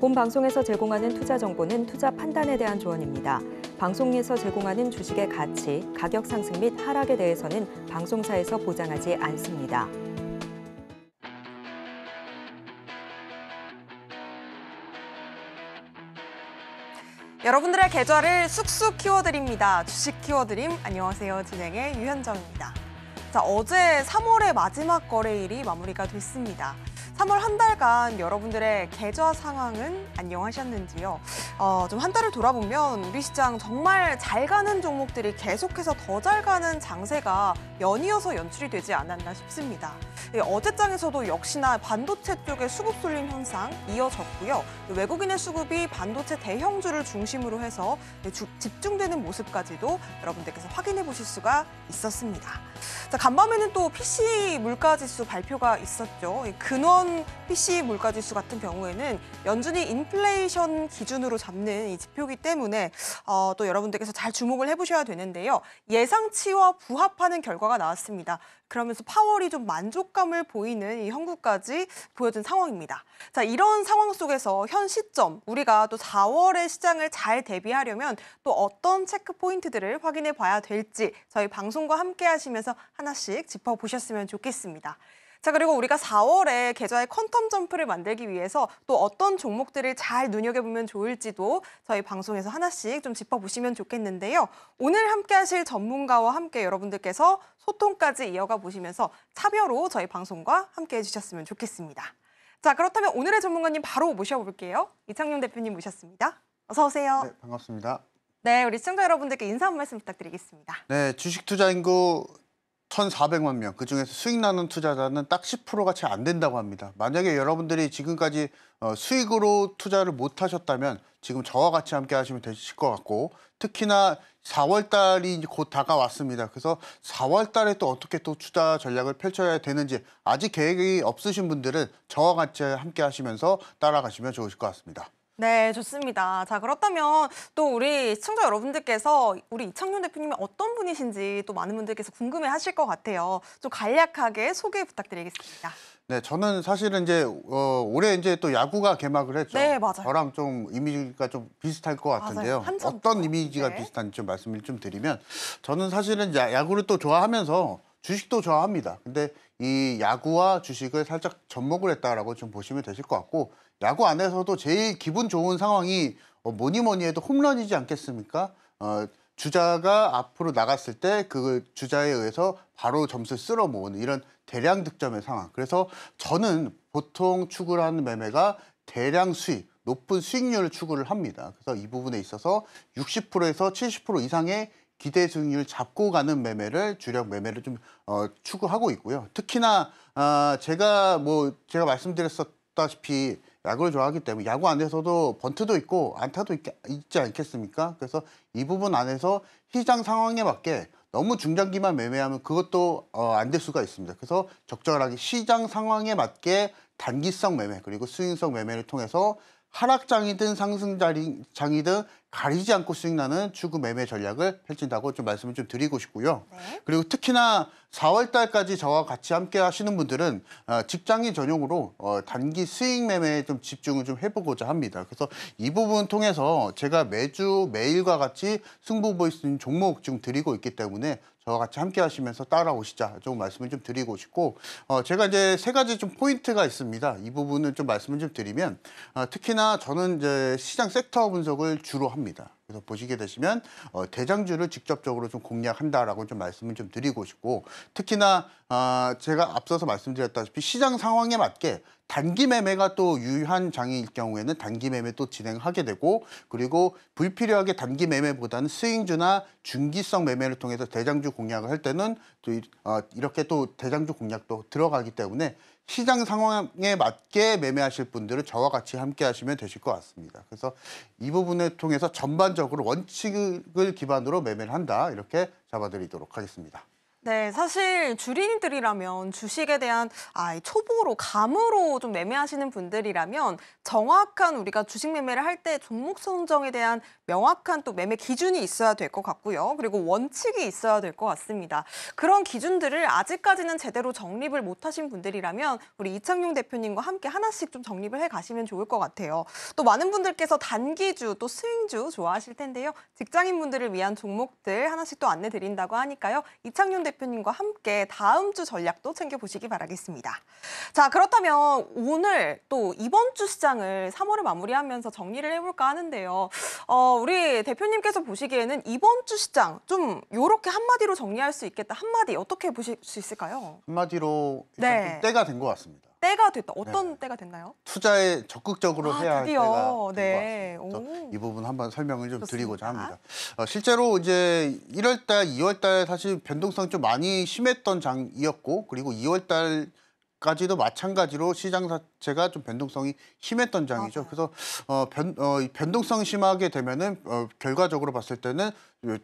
본 방송에서 제공하는 투자 정보는 투자 판단에 대한 조언입니다. 방송에서 제공하는 주식의 가치, 가격 상승 및 하락에 대해서는 방송사에서 보장하지 않습니다. 여러분들의 계좌를 쑥쑥 키워드립니다. 주식 키워드림, 안녕하세요. 진행의 유현정입니다. 자, 어제 3월의 마지막 거래일이 마무리가 됐습니다. 3월 한 달간 여러분들의 계좌 상황은 안녕하셨는지요? 좀 한 달을 돌아보면 우리 시장 정말 잘 가는 종목들이 계속해서 더 잘 가는 장세가 연이어서 연출이 되지 않았나 싶습니다. 어제장에서도 역시나 반도체 쪽의 수급 쏠림 현상 이어졌고요. 외국인의 수급이 반도체 대형주를 중심으로 해서 집중되는 모습까지도 여러분들께서 확인해 보실 수가 있었습니다. 자, 간밤에는 또 PC 물가지수 발표가 있었죠. 근원 PC 물가지수 같은 경우에는 연준이 인플레이션 기준으로 잡는 이 지표이기 때문에 또 여러분들께서 잘 주목을 해보셔야 되는데요. 예상치와 부합하는 결과가 나왔습니다. 그러면서 파월이 좀 만족감을 보이는 이 형국까지 보여준 상황입니다. 자, 이런 상황 속에서 현 시점 우리가 또 4월의 시장을 잘 대비하려면 또 어떤 체크 포인트들을 확인해 봐야 될지 저희 방송과 함께 하시면서 하나씩 짚어보셨으면 좋겠습니다. 자, 그리고 우리가 4월에 계좌의 퀀텀 점프를 만들기 위해서 또 어떤 종목들을 잘 눈여겨보면 좋을지도 저희 방송에서 하나씩 좀 짚어보시면 좋겠는데요. 오늘 함께 하실 전문가와 함께 여러분들께서 소통까지 이어가 보시면서 차별로 저희 방송과 함께 해주셨으면 좋겠습니다. 자, 그렇다면 오늘의 전문가님 바로 모셔볼게요. 이창용 대표님 모셨습니다. 어서 오세요. 네, 반갑습니다. 네, 우리 시청자 여러분들께 인사 한 말씀 부탁드리겠습니다. 네, 주식 투자 인구 1,400만 명, 그중에서 수익 나는 투자자는 딱 10%가 채 안 된다고 합니다. 만약에 여러분들이 지금까지 수익으로 투자를 못 하셨다면 지금 저와 같이 함께 하시면 되실 것 같고, 특히나 4월 달이 곧 다가왔습니다. 그래서 4월 달에 또 어떻게 또 투자 전략을 펼쳐야 되는지 아직 계획이 없으신 분들은 저와 같이 함께 하시면서 따라가시면 좋으실 것 같습니다. 네, 좋습니다. 자, 그렇다면 또 우리 시청자 여러분들께서 우리 이창용 대표님이 어떤 분이신지 또 많은 분들께서 궁금해 하실 것 같아요. 좀 간략하게 소개 부탁드리겠습니다. 네, 저는 사실은 이제 올해 이제 또 야구가 개막을 했죠. 네, 맞아요. 저랑 좀 이미지가 좀 비슷할 것 같은데요. 맞아요. 어떤 이미지가 네. 비슷한지 좀 말씀을 좀 드리면, 저는 사실은 야구를 또 좋아하면서 주식도 좋아합니다. 근데 이 야구와 주식을 살짝 접목을 했다라고 좀 보시면 되실 것 같고, 야구 안에서도 제일 기분 좋은 상황이 뭐니 뭐니 해도 홈런이지 않겠습니까? 주자가 앞으로 나갔을 때 그 주자에 의해서 바로 점수를 쓸어 모으는 이런 대량 득점의 상황. 그래서 저는 보통 추구를 하는 매매가 대량 수익, 높은 수익률을 추구를 합니다. 그래서 이 부분에 있어서 60%에서 70% 이상의 기대 수익률을 잡고 가는 매매를, 주력 매매를 좀 추구하고 있고요. 특히나 제가 말씀드렸다시피 야구를 좋아하기 때문에 야구 안에서도 번트도 있고 안타도 있지 않겠습니까? 그래서 이 부분 안에서 시장 상황에 맞게 너무 중장기만 매매하면 그것도 안 될 수가 있습니다. 그래서 적절하게 시장 상황에 맞게 단기성 매매 그리고 수익성 매매를 통해서 하락장이든 상승장이든 가리지 않고 수익나는 추구 매매 전략을 펼친다고 좀 말씀을 좀 드리고 싶고요. 네. 그리고 특히나 4월 달까지 저와 같이 함께 하시는 분들은 직장인 전용으로 단기 수익 매매에 좀 집중을 좀 해보고자 합니다. 그래서 이 부분 통해서 제가 매주 매일과 같이 승부 보일 수 있는 종목 지금 드리고 있기 때문에 저와 같이 함께 하시면서 따라오시자 좀 말씀을 좀 드리고 싶고, 제가 이제 세 가지 좀 포인트가 있습니다. 이 부분을 좀 말씀을 좀 드리면, 특히나 저는 이제 시장 섹터 분석을 주로 합니다. 그래서 보시게 되시면 대장주를 직접적으로 좀 공략한다라고 좀 말씀을 좀 드리고 싶고, 특히나 제가 앞서서 말씀드렸다시피 시장 상황에 맞게 단기 매매가 또 유효한 장일 경우에는 단기 매매 또 진행하게 되고, 그리고 불필요하게 단기 매매보다는 스윙주나 중기성 매매를 통해서 대장주 공략을 할 때는 또 이렇게 또 대장주 공략도 들어가기 때문에 시장 상황에 맞게 매매하실 분들은 저와 같이 함께 하시면 되실 것 같습니다. 그래서 이 부분을 통해서 전반적으로 원칙을 기반으로 매매를 한다, 이렇게 잡아드리도록 하겠습니다. 네, 사실 주린이들이라면 주식에 대한 초보로, 감으로 좀 매매하시는 분들이라면 정확한 우리가 주식 매매를 할 때 종목 선정에 대한 명확한 또 매매 기준이 있어야 될 것 같고요. 그리고 원칙이 있어야 될 것 같습니다. 그런 기준들을 아직까지는 제대로 정립을 못하신 분들이라면 우리 이창용 대표님과 함께 하나씩 좀 정립을 해 가시면 좋을 것 같아요. 또 많은 분들께서 단기주 또 스윙주 좋아하실 텐데요. 직장인분들을 위한 종목들 하나씩 또 안내 드린다고 하니까요. 이창용 대표님과 함께 다음 주 전략도 챙겨보시기 바라겠습니다. 자, 그렇다면 오늘 또 이번 주 시장을 3월을 마무리하면서 정리를 해볼까 하는데요. 우리 대표님께서 보시기에는 이번 주 시장 좀 요렇게 한마디로 정리할 수 있겠다. 한마디 어떻게 보실 수 있을까요? 한마디로 일단 네. 좀 때가 된 것 같습니다. 때가 됐다. 어떤 네. 때가 됐나요? 투자에 적극적으로 해야 할 드디어. 때가 된 것 네. 같습니다. 그래서 오. 이 부분 한번 설명을 좀 좋습니다. 드리고자 합니다. 실제로 이제 1월 달, 2월 달 사실 변동성이 좀 많이 심했던 장이었고, 그리고 2월 달까지도 마찬가지로 시장 자체가 좀 변동성이 심했던 장이죠. 맞아요. 그래서 변동성이 심하게 되면은 결과적으로 봤을 때는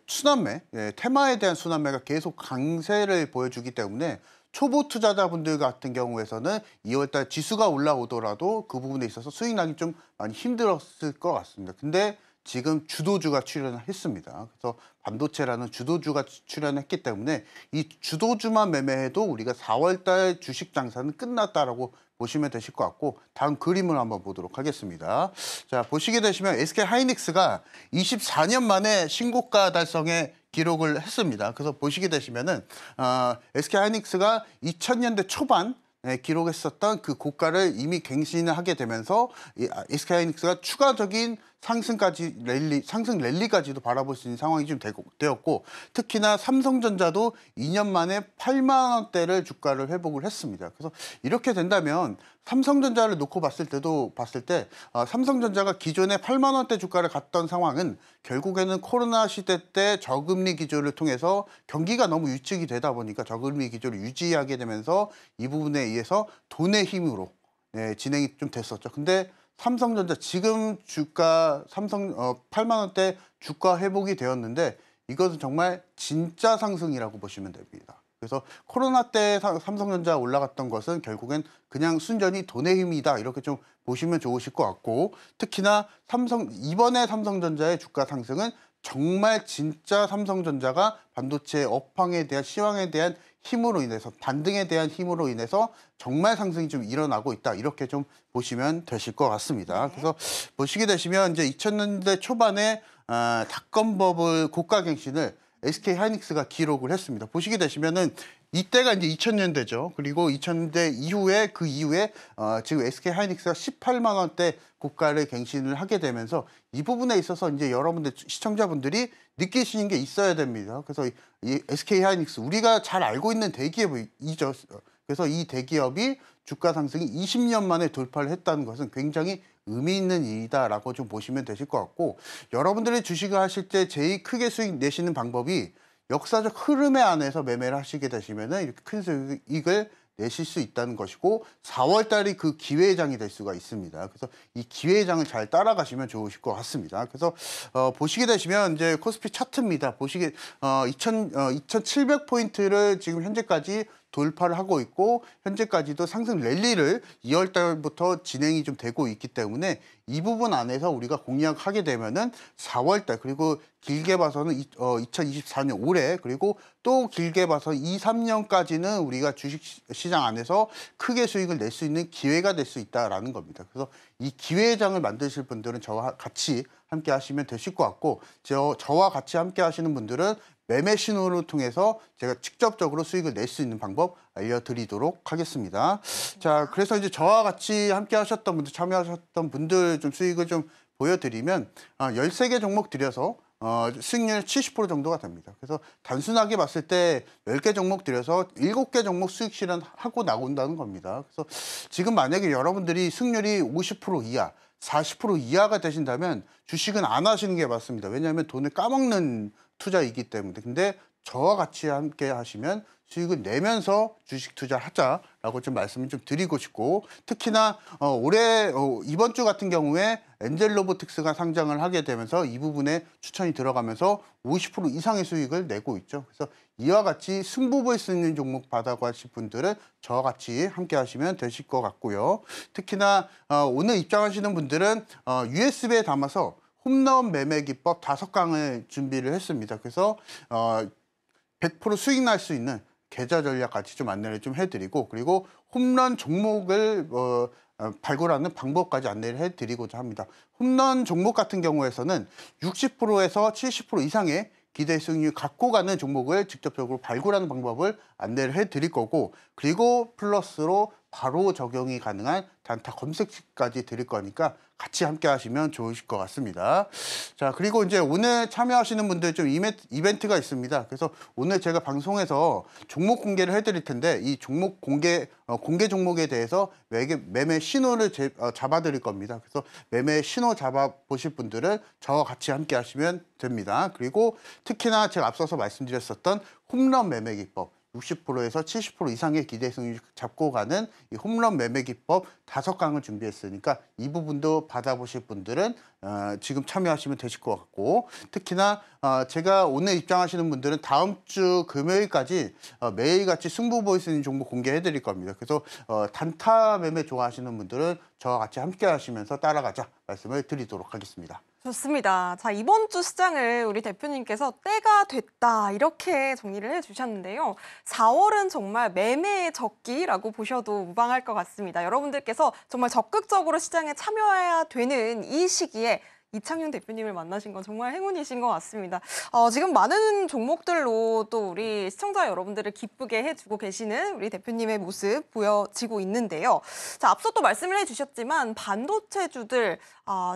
순환매, 테마에 대한 순환매가 계속 강세를 보여주기 때문에 초보 투자자분들 같은 경우에서는 2월달 지수가 올라오더라도 그 부분에 있어서 수익 나기 좀 많이 힘들었을 것 같습니다. 근데 지금 주도주가 출연했습니다. 그래서 반도체라는 주도주가 출연했기 때문에 이 주도주만 매매해도 우리가 4월달 주식 장사는 끝났다라고 보시면 되실 것 같고, 다음 그림을 한번 보도록 하겠습니다. 자, 보시게 되시면 SK 하이닉스가 24년 만에 신고가 달성에 기록을 했습니다. 그래서 보시게 되시면은 SK 하이닉스가 2000년대 초반 기록했었던 그 고가를 이미 갱신을 하게 되면서 SK 하이닉스가 추가적인 상승 랠리까지도 바라볼 수 있는 상황이 좀 되었고, 특히나 삼성전자도 2년 만에 8만 원대를 주가를 회복을 했습니다. 그래서 이렇게 된다면 삼성전자를 놓고 봤을 때 삼성전자가 기존에 8만 원대 주가를 갔던 상황은 결국에는 코로나 시대 때 저금리 기조를 통해서 경기가 너무 위축이 되다 보니까 저금리 기조를 유지하게 되면서 이 부분에 의해서 돈의 힘으로 진행이 좀 됐었죠. 근데 삼성전자 지금 주가 8만 원대 주가 회복이 되었는데 이것은 정말 진짜 상승이라고 보시면 됩니다. 그래서 코로나 때 삼성전자 올라갔던 것은 결국엔 그냥 순전히 돈의 힘이다, 이렇게 좀 보시면 좋으실 것 같고, 특히나 이번에 삼성전자의 주가 상승은 정말 진짜 삼성전자가 반도체 업황에 대한 시황에 대한 힘으로 인해서, 반등에 대한 힘으로 인해서 정말 상승이 좀 일어나고 있다, 이렇게 좀 보시면 되실 것 같습니다. 그래서 보시게 되시면 이제 2000년대 초반에 닷컴 버블 고가 갱신을 SK 하이닉스가 기록을 했습니다. 보시게 되시면은 이때가 이제 2000년대죠. 그리고 2000년대 이후에 지금 SK 하이닉스가 18만 원대 고가를 갱신을 하게 되면서 이 부분에 있어서 이제 여러분들 시청자분들이 느끼시는 게 있어야 됩니다. 그래서 이 SK 하이닉스 우리가 잘 알고 있는 대기업이죠. 그래서 이 대기업이 주가 상승이 20년 만에 돌파를 했다는 것은 굉장히 의미 있는 일이다라고 좀 보시면 되실 것 같고, 여러분들이 주식을 하실 때 제일 크게 수익 내시는 방법이 역사적 흐름에 안에서 매매를 하시게 되시면은 이렇게 큰 수익을 내실 수 있다는 것이고, 4월 달이 그 기회의 장이 될 수가 있습니다. 그래서 이 기회의 장을 잘 따라가시면 좋으실 것 같습니다. 그래서 보시게 되시면 이제 코스피 차트입니다. 2,700포인트를 지금 현재까지 돌파를 하고 있고, 현재까지도 상승 랠리를 2월 달부터 진행이 좀 되고 있기 때문에 이 부분 안에서 우리가 공략하게 되면은 4월 달, 그리고 길게 봐서는 2024년 올해, 그리고 또 길게 봐서 2, 3년까지는 우리가 주식 시장 안에서 크게 수익을 낼 수 있는 기회가 될 수 있다라는 겁니다. 그래서 이 기회의 장을 만드실 분들은 저와 같이 함께 하시면 되실 것 같고, 저와 같이 함께 하시는 분들은 매매 신호를 통해서 제가 직접적으로 수익을 낼 수 있는 방법 알려드리도록 하겠습니다. 자, 그래서 이제 저와 같이 함께 하셨던 분들, 참여하셨던 분들 좀 수익을 좀 보여드리면 13개 종목 들여서 수익률 70% 정도가 됩니다. 그래서 단순하게 봤을 때 10개 종목 들여서 7개 종목 수익 실현하고 나온다는 겁니다. 그래서 지금 만약에 여러분들이 수익률이 50% 이하, 40% 이하가 되신다면 주식은 안 하시는 게 맞습니다. 왜냐하면 돈을 까먹는 투자이기 때문에. 근데 저와 같이 함께 하시면 수익을 내면서 주식 투자하자라고 좀 말씀을 좀 드리고 싶고, 특히나 이번 주 같은 경우에 엔젤 로보틱스가 상장을 하게 되면서 이 부분에 추천이 들어가면서 50% 이상의 수익을 내고 있죠. 그래서 이와 같이 승부 볼 수 있는 종목 받아가실 분들은 저와 같이 함께 하시면 되실 것 같고요. 특히나 오늘 입장하시는 분들은 USB에 담아서 홈런 매매 기법 5강을 준비를 했습니다. 그래서 100% 수익 날 수 있는 계좌 전략 같이 좀 안내를 좀 해드리고, 그리고 홈런 종목을 발굴하는 방법까지 안내를 해드리고자 합니다. 홈런 종목 같은 경우에서는 60%에서 70% 이상의 기대 수익률 갖고 가는 종목을 직접적으로 발굴하는 방법을 안내를 해드릴 거고, 그리고 플러스로 바로 적용이 가능한 단타 검색까지 드릴 거니까 같이 함께 하시면 좋으실 것 같습니다. 자, 그리고 이제 오늘 참여하시는 분들 좀 이벤트가 있습니다. 그래서 오늘 제가 방송에서 종목 공개를 해드릴 텐데, 이 종목 공개 종목에 대해서 매매 신호를 잡아드릴 겁니다. 그래서 매매 신호 잡아보실 분들은 저와 같이 함께 하시면 됩니다. 그리고 특히나 제가 앞서서 말씀드렸었던 홈런 매매 기법, 60%에서 70% 이상의 기대 수익률 잡고 가는 이 홈런 매매 기법 5강을 준비했으니까 이 부분도 받아보실 분들은 지금 참여하시면 되실 것 같고, 특히나 제가 오늘 입장하시는 분들은 다음 주 금요일까지 매일같이 승부 보일 수 있는 종목 공개해 드릴 겁니다. 그래서 단타 매매 좋아하시는 분들은 저와 같이 함께 하시면서 따라가자 말씀을 드리도록 하겠습니다. 좋습니다. 자, 이번 주 시장을 우리 대표님께서 때가 됐다 이렇게 정리를 해주셨는데요. 4월은 정말 매매의 적기라고 보셔도 무방할 것 같습니다. 여러분들께서 정말 적극적으로 시장에 참여해야 되는 이 시기에 이창용 대표님을 만나신 건 정말 행운이신 것 같습니다. 지금 많은 종목들로 또 우리 시청자 여러분들을 기쁘게 해주고 계시는 우리 대표님의 모습 보여지고 있는데요. 자, 앞서 또 말씀을 해주셨지만 반도체주들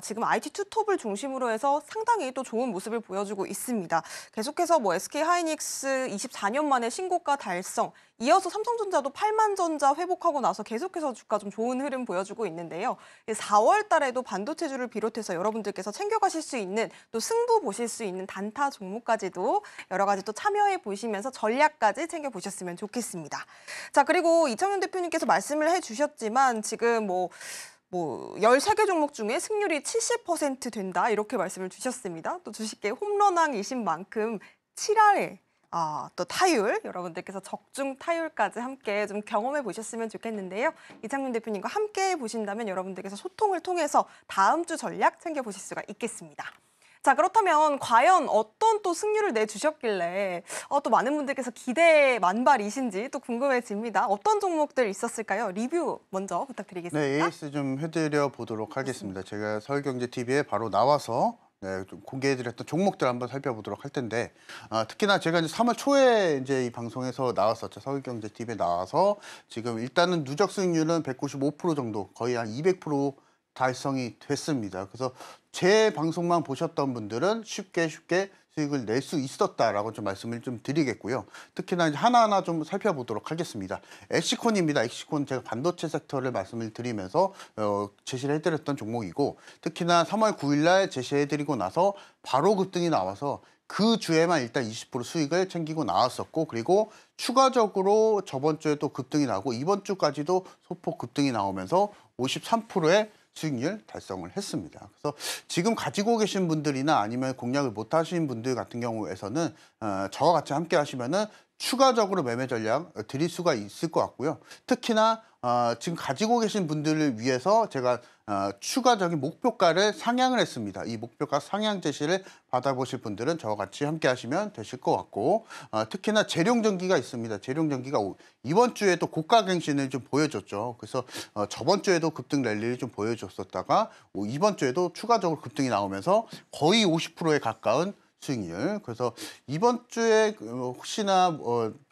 지금 IT 투톱을 중심으로 해서 상당히 또 좋은 모습을 보여주고 있습니다. 계속해서 SK 하이닉스 24년 만에 신고가 달성, 이어서 삼성전자도 8만 전자 회복하고 나서 계속해서 주가 좀 좋은 흐름 보여주고 있는데요. 4월 달에도 반도체주를 비롯해서 여러분들께서 챙겨가실 수 있는, 또 승부 보실 수 있는 단타 종목까지도 여러 가지 또 참여해 보시면서 전략까지 챙겨보셨으면 좋겠습니다. 자, 그리고 이창용 대표님께서 말씀을 해주셨지만 지금 13개 종목 중에 승률이 70% 된다 이렇게 말씀을 주셨습니다. 또 주식계 홈런왕이신 만큼 7할에 또 타율, 여러분들께서 적중 타율까지 함께 좀 경험해 보셨으면 좋겠는데요. 이창용 대표님과 함께 보신다면 여러분들께서 소통을 통해서 다음 주 전략 챙겨보실 수가 있겠습니다. 자, 그렇다면 과연 어떤 또 승률을 내주셨길래 또 많은 분들께서 기대 만발이신지 또 궁금해집니다. 어떤 종목들 있었을까요? 리뷰 먼저 부탁드리겠습니다. 네, AS 좀 해드려 보도록 하겠습니다. 제가 서울경제TV에 바로 나와서 좀 공개해드렸던 종목들 한번 살펴보도록 할 텐데, 특히나 제가 이제 3월 초에 이제 이 방송에서 나왔었죠. 서울경제TV에 나와서 지금 일단은 누적 수익률은 195% 정도, 거의 한 200% 달성이 됐습니다. 그래서 제 방송만 보셨던 분들은 쉽게 수익을 낼 수 있었다라고 좀 말씀을 좀 드리겠고요. 특히나 이제 하나하나 좀 살펴보도록 하겠습니다. 엑시콘입니다. 엑시콘 제가 반도체 섹터를 말씀을 드리면서 제시를 해드렸던 종목이고, 특히나 3월 9일 날 제시해드리고 나서 바로 급등이 나와서 그 주에만 일단 20% 수익을 챙기고 나왔었고, 그리고 추가적으로 저번 주에 또 급등이 나고 이번 주까지도 소폭 급등이 나오면서 53%의 수익률 달성을 했습니다. 그래서 지금 가지고 계신 분들이나 아니면 공략을 못 하신 분들 같은 경우에서는 저와 같이 함께 하시면은 추가적으로 매매 전략 드릴 수가 있을 것 같고요. 특히나 지금 가지고 계신 분들을 위해서 제가 추가적인 목표가를 상향을 했습니다. 이 목표가 상향 제시를 받아보실 분들은 저와 같이 함께 하시면 되실 것 같고, 특히나 재룡전기가 있습니다. 재룡전기가 이번 주에도 고가갱신을 좀 보여줬죠. 그래서 저번 주에도 급등 랠리를 좀 보여줬었다가 이번 주에도 추가적으로 급등이 나오면서 거의 50%에 가까운 수익률. 그래서 이번 주에 혹시나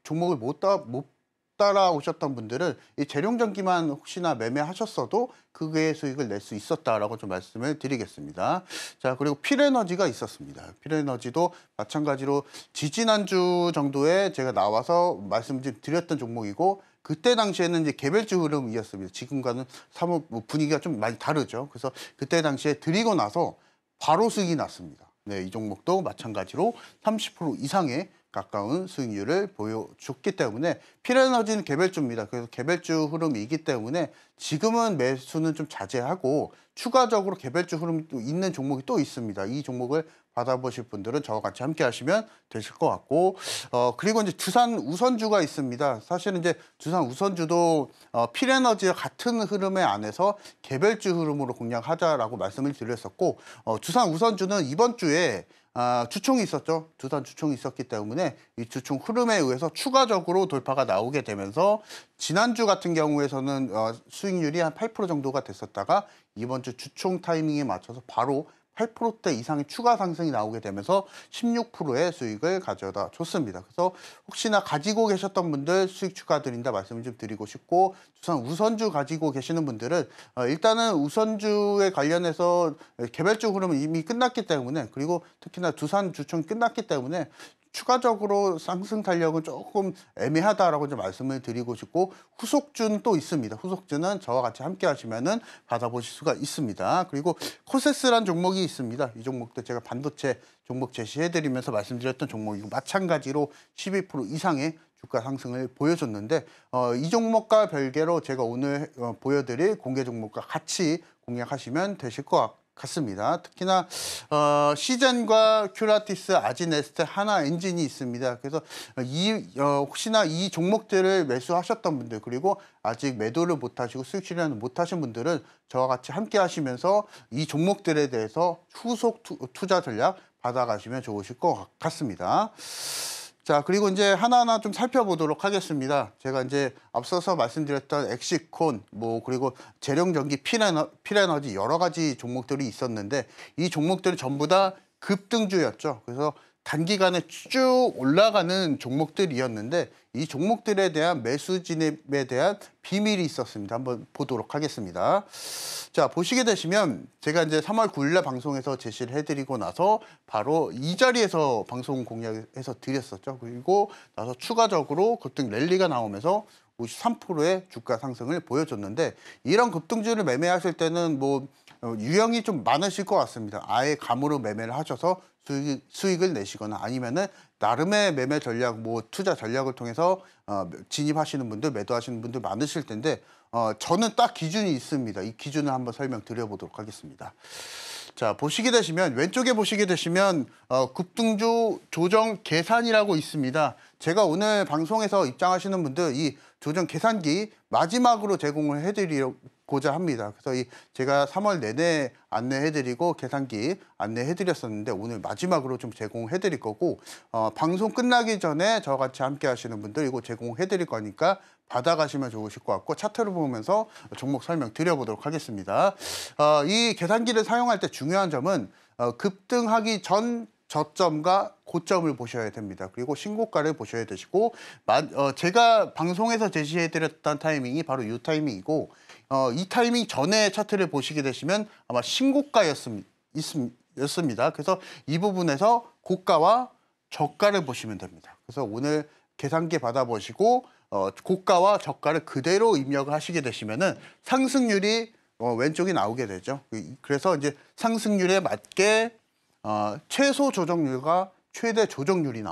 종목을 못 따라오셨던 분들은 이 재룡전기만 혹시나 매매하셨어도 그게 수익을 낼 수 있었다라고 좀 말씀을 드리겠습니다. 자, 그리고 필에너지가 있었습니다. 필에너지도 마찬가지로 지지난주 정도에 제가 나와서 말씀 좀 드렸던 종목이고, 그때 당시에는 이제 개별주 흐름이었습니다. 지금과는 사뭇 분위기가 좀 많이 다르죠. 그래서 그때 당시에 드리고 나서 바로 수익이 났습니다. 네, 이 종목도 마찬가지로 30% 이상의 가까운 수익률을 보여줬기 때문에 필에너지는 개별주입니다. 그래서 개별주 흐름이기 때문에 지금은 매수는 좀 자제하고 추가적으로 개별주 흐름이 또 있는 종목이 또 있습니다. 이 종목을 받아보실 분들은 저와 같이 함께 하시면 되실 것 같고, 그리고 이제 두산 우선주가 있습니다. 사실은 이제 두산 우선주도 필에너지와 같은 흐름의 안에서 개별주 흐름으로 공략하자라고 말씀을 드렸었고, 두산 우선주는 이번 주에 주총이 있었죠. 두산 주총이 있었기 때문에 이 주총 흐름에 의해서 추가적으로 돌파가 나오게 되면서 지난주 같은 경우에서는 수익률이 한 8% 정도가 됐었다가 이번 주 주총 타이밍에 맞춰서 바로 8%대 이상의 추가 상승이 나오게 되면서 16%의 수익을 가져다 줬습니다. 그래서 혹시나 가지고 계셨던 분들 수익 추가드린다 말씀을 좀 드리고 싶고, 두산 우선주 가지고 계시는 분들은 일단은 우선주에 관련해서 개별주 흐름은 이미 끝났기 때문에, 그리고 특히나 두산 주총이 끝났기 때문에 추가적으로 상승 탄력은 조금 애매하다라고 좀 말씀을 드리고 싶고, 후속주는 또 있습니다. 후속주는 저와 같이 함께 하시면은 받아보실 수가 있습니다. 그리고 코세스란 종목이 있습니다. 이 종목도 제가 반도체 종목 제시해드리면서 말씀드렸던 종목이고, 마찬가지로 12% 이상의 주가 상승을 보여줬는데, 이 종목과 별개로 제가 오늘 보여드릴 공개 종목과 같이 공략하시면 되실 것 같습니다. 특히나 시젠과 큐라티스, 아지네스트, 하나 엔진이 있습니다. 그래서 혹시나 이 종목들을 매수하셨던 분들, 그리고 아직 매도를 못하시고 수익 실현을 못하신 분들은 저와 같이 함께 하시면서 이 종목들에 대해서 후속 투자 전략 받아가시면 좋으실 것 같습니다. 자, 그리고 이제 하나하나 좀 살펴보도록 하겠습니다. 제가 이제 앞서서 말씀드렸던 엑시콘, 그리고 재룡전기, 필에너지 여러 가지 종목들이 있었는데, 이 종목들이 전부 다 급등주였죠. 그래서 단기간에 쭉 올라가는 종목들이었는데, 이 종목들에 대한 매수 진입에 대한 비밀이 있었습니다. 한번 보도록 하겠습니다. 자, 보시게 되시면 제가 이제 3월 9일날 방송에서 제시를 해드리고 나서 바로 이 자리에서 방송 공략해서 드렸었죠. 그리고 나서 추가적으로 급등 랠리가 나오면서 53%의 주가 상승을 보여줬는데, 이런 급등주를 매매하실 때는 유형이 좀 많으실 것 같습니다. 아예 감으로 매매를 하셔서 수익을 내시거나, 아니면은 나름의 매매 전략, 투자 전략을 통해서 진입하시는 분들, 매도하시는 분들 많으실 텐데, 저는 딱 기준이 있습니다. 이 기준을 한번 설명드려보도록 하겠습니다. 자, 왼쪽에 보시게 되시면 급등주 조정 계산이라고 있습니다. 제가 오늘 방송에서 입장하시는 분들 이 조정 계산기 마지막으로 제공을 해드리고자 합니다. 그래서 제가 3월 내내 안내해드리고 계산기 안내해드렸었는데, 오늘 마지막으로 좀 제공해드릴 거고, 방송 끝나기 전에 저와 같이 함께 하시는 분들 이거 제공해드릴 거니까 받아가시면 좋으실 것 같고, 차트를 보면서 종목 설명 드려보도록 하겠습니다. 이 계산기를 사용할 때 중요한 점은 급등하기 전 저점과 고점을 보셔야 됩니다. 그리고 신고가를 보셔야 되시고, 제가 방송에서 제시해드렸던 타이밍이 바로 이 타이밍이고, 이 타이밍 전에 차트를 보시게 되시면 아마 신고가였습니다. 그래서 이 부분에서 고가와 저가를 보시면 됩니다. 그래서 오늘 계산기 받아보시고 고가와 저가를 그대로 입력을 하시게 되시면은 상승률이 왼쪽이 나오게 되죠. 그래서 이제 상승률에 맞게 최소 조정률과 최대 조정률이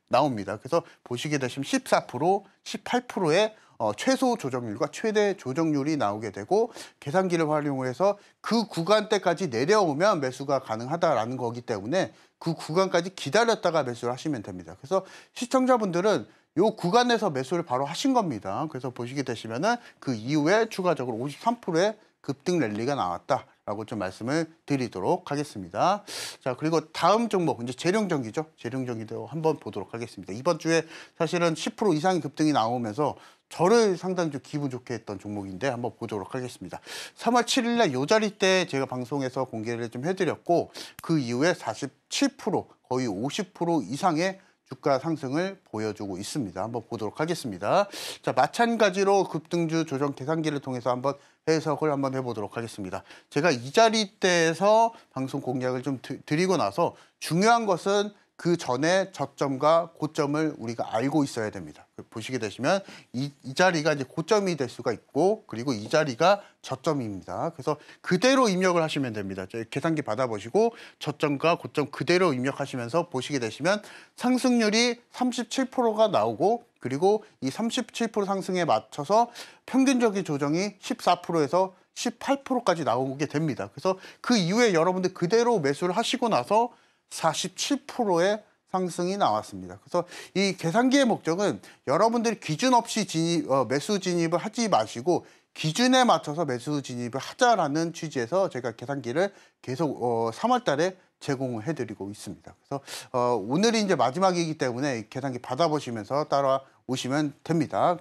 나옵니다. 그래서 보시게 되시면 14%, 18%의 최소 조정률과 최대 조정률이 나오게 되고, 계산기를 활용해서 그 구간대까지 내려오면 매수가 가능하다라는 거기 때문에 그 구간까지 기다렸다가 매수를 하시면 됩니다. 그래서 시청자분들은 이 구간에서 매수를 바로 하신 겁니다. 그래서 보시게 되시면은 그 이후에 추가적으로 53%의 급등 랠리가 나왔다라고 좀 말씀을 드리도록 하겠습니다. 자, 그리고 다음 종목 이제 재룡전기죠. 재룡전기도 한번 보도록 하겠습니다. 이번 주에 사실은 10% 이상의 급등이 나오면서 저를 상당히 좀 기분 좋게 했던 종목인데 한번 보도록 하겠습니다. 3월 7일날 이 자리 때 제가 방송에서 공개를 좀 해드렸고, 그 이후에 47%, 거의 50% 이상의 주가 상승을 보여주고 있습니다. 한번 보도록 하겠습니다. 자, 마찬가지로 급등주 조정 계산기를 통해서 한번 해석을 한번 해보도록 하겠습니다. 제가 이 자리 때에서 방송 공략을 좀 드리고 나서 중요한 것은 그 전에 저점과 고점을 우리가 알고 있어야 됩니다. 보시게 되시면 이 자리가 이제 고점이 될 수가 있고 그리고 이 자리가 저점입니다. 그래서 그대로 입력을 하시면 됩니다. 계산기 받아보시고 저점과 고점 그대로 입력하시면서 보시게 되시면 상승률이 37%가 나오고 그리고 이 37% 상승에 맞춰서 평균적인 조정이 14%에서 18%까지 나오게 됩니다. 그래서 그 이후에 여러분들 그대로 매수를 하시고 나서 47%의 상승이 나왔습니다. 그래서 이 계산기의 목적은 여러분들이 기준 없이 매수 진입을 하지 마시고 기준에 맞춰서 매수 진입을 하자라는 취지에서 제가 계산기를 계속 3월 달에 제공을 해드리고 있습니다. 그래서 오늘이 이제 마지막이기 때문에 계산기 받아보시면서 따라오시면 됩니다.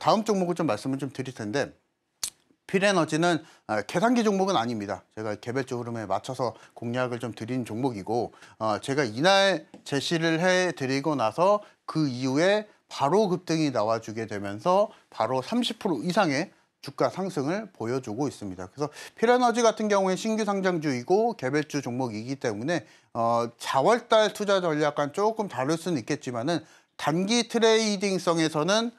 다음 종목을 좀 말씀을 좀 드릴 텐데 필에너지는 계산기 종목은 아닙니다. 제가 개별적 흐름에 맞춰서 공략을 좀 드린 종목이고 제가 이날 제시를 해드리고 나서 그 이후에 바로 급등이 나와주게 되면서 바로 30% 이상의 주가 상승을 보여주고 있습니다. 그래서 필에너지 같은 경우에 신규 상장주이고 개별주 종목이기 때문에 4월달 투자 전략과는 조금 다를 수는 있겠지만은 단기 트레이딩성에서는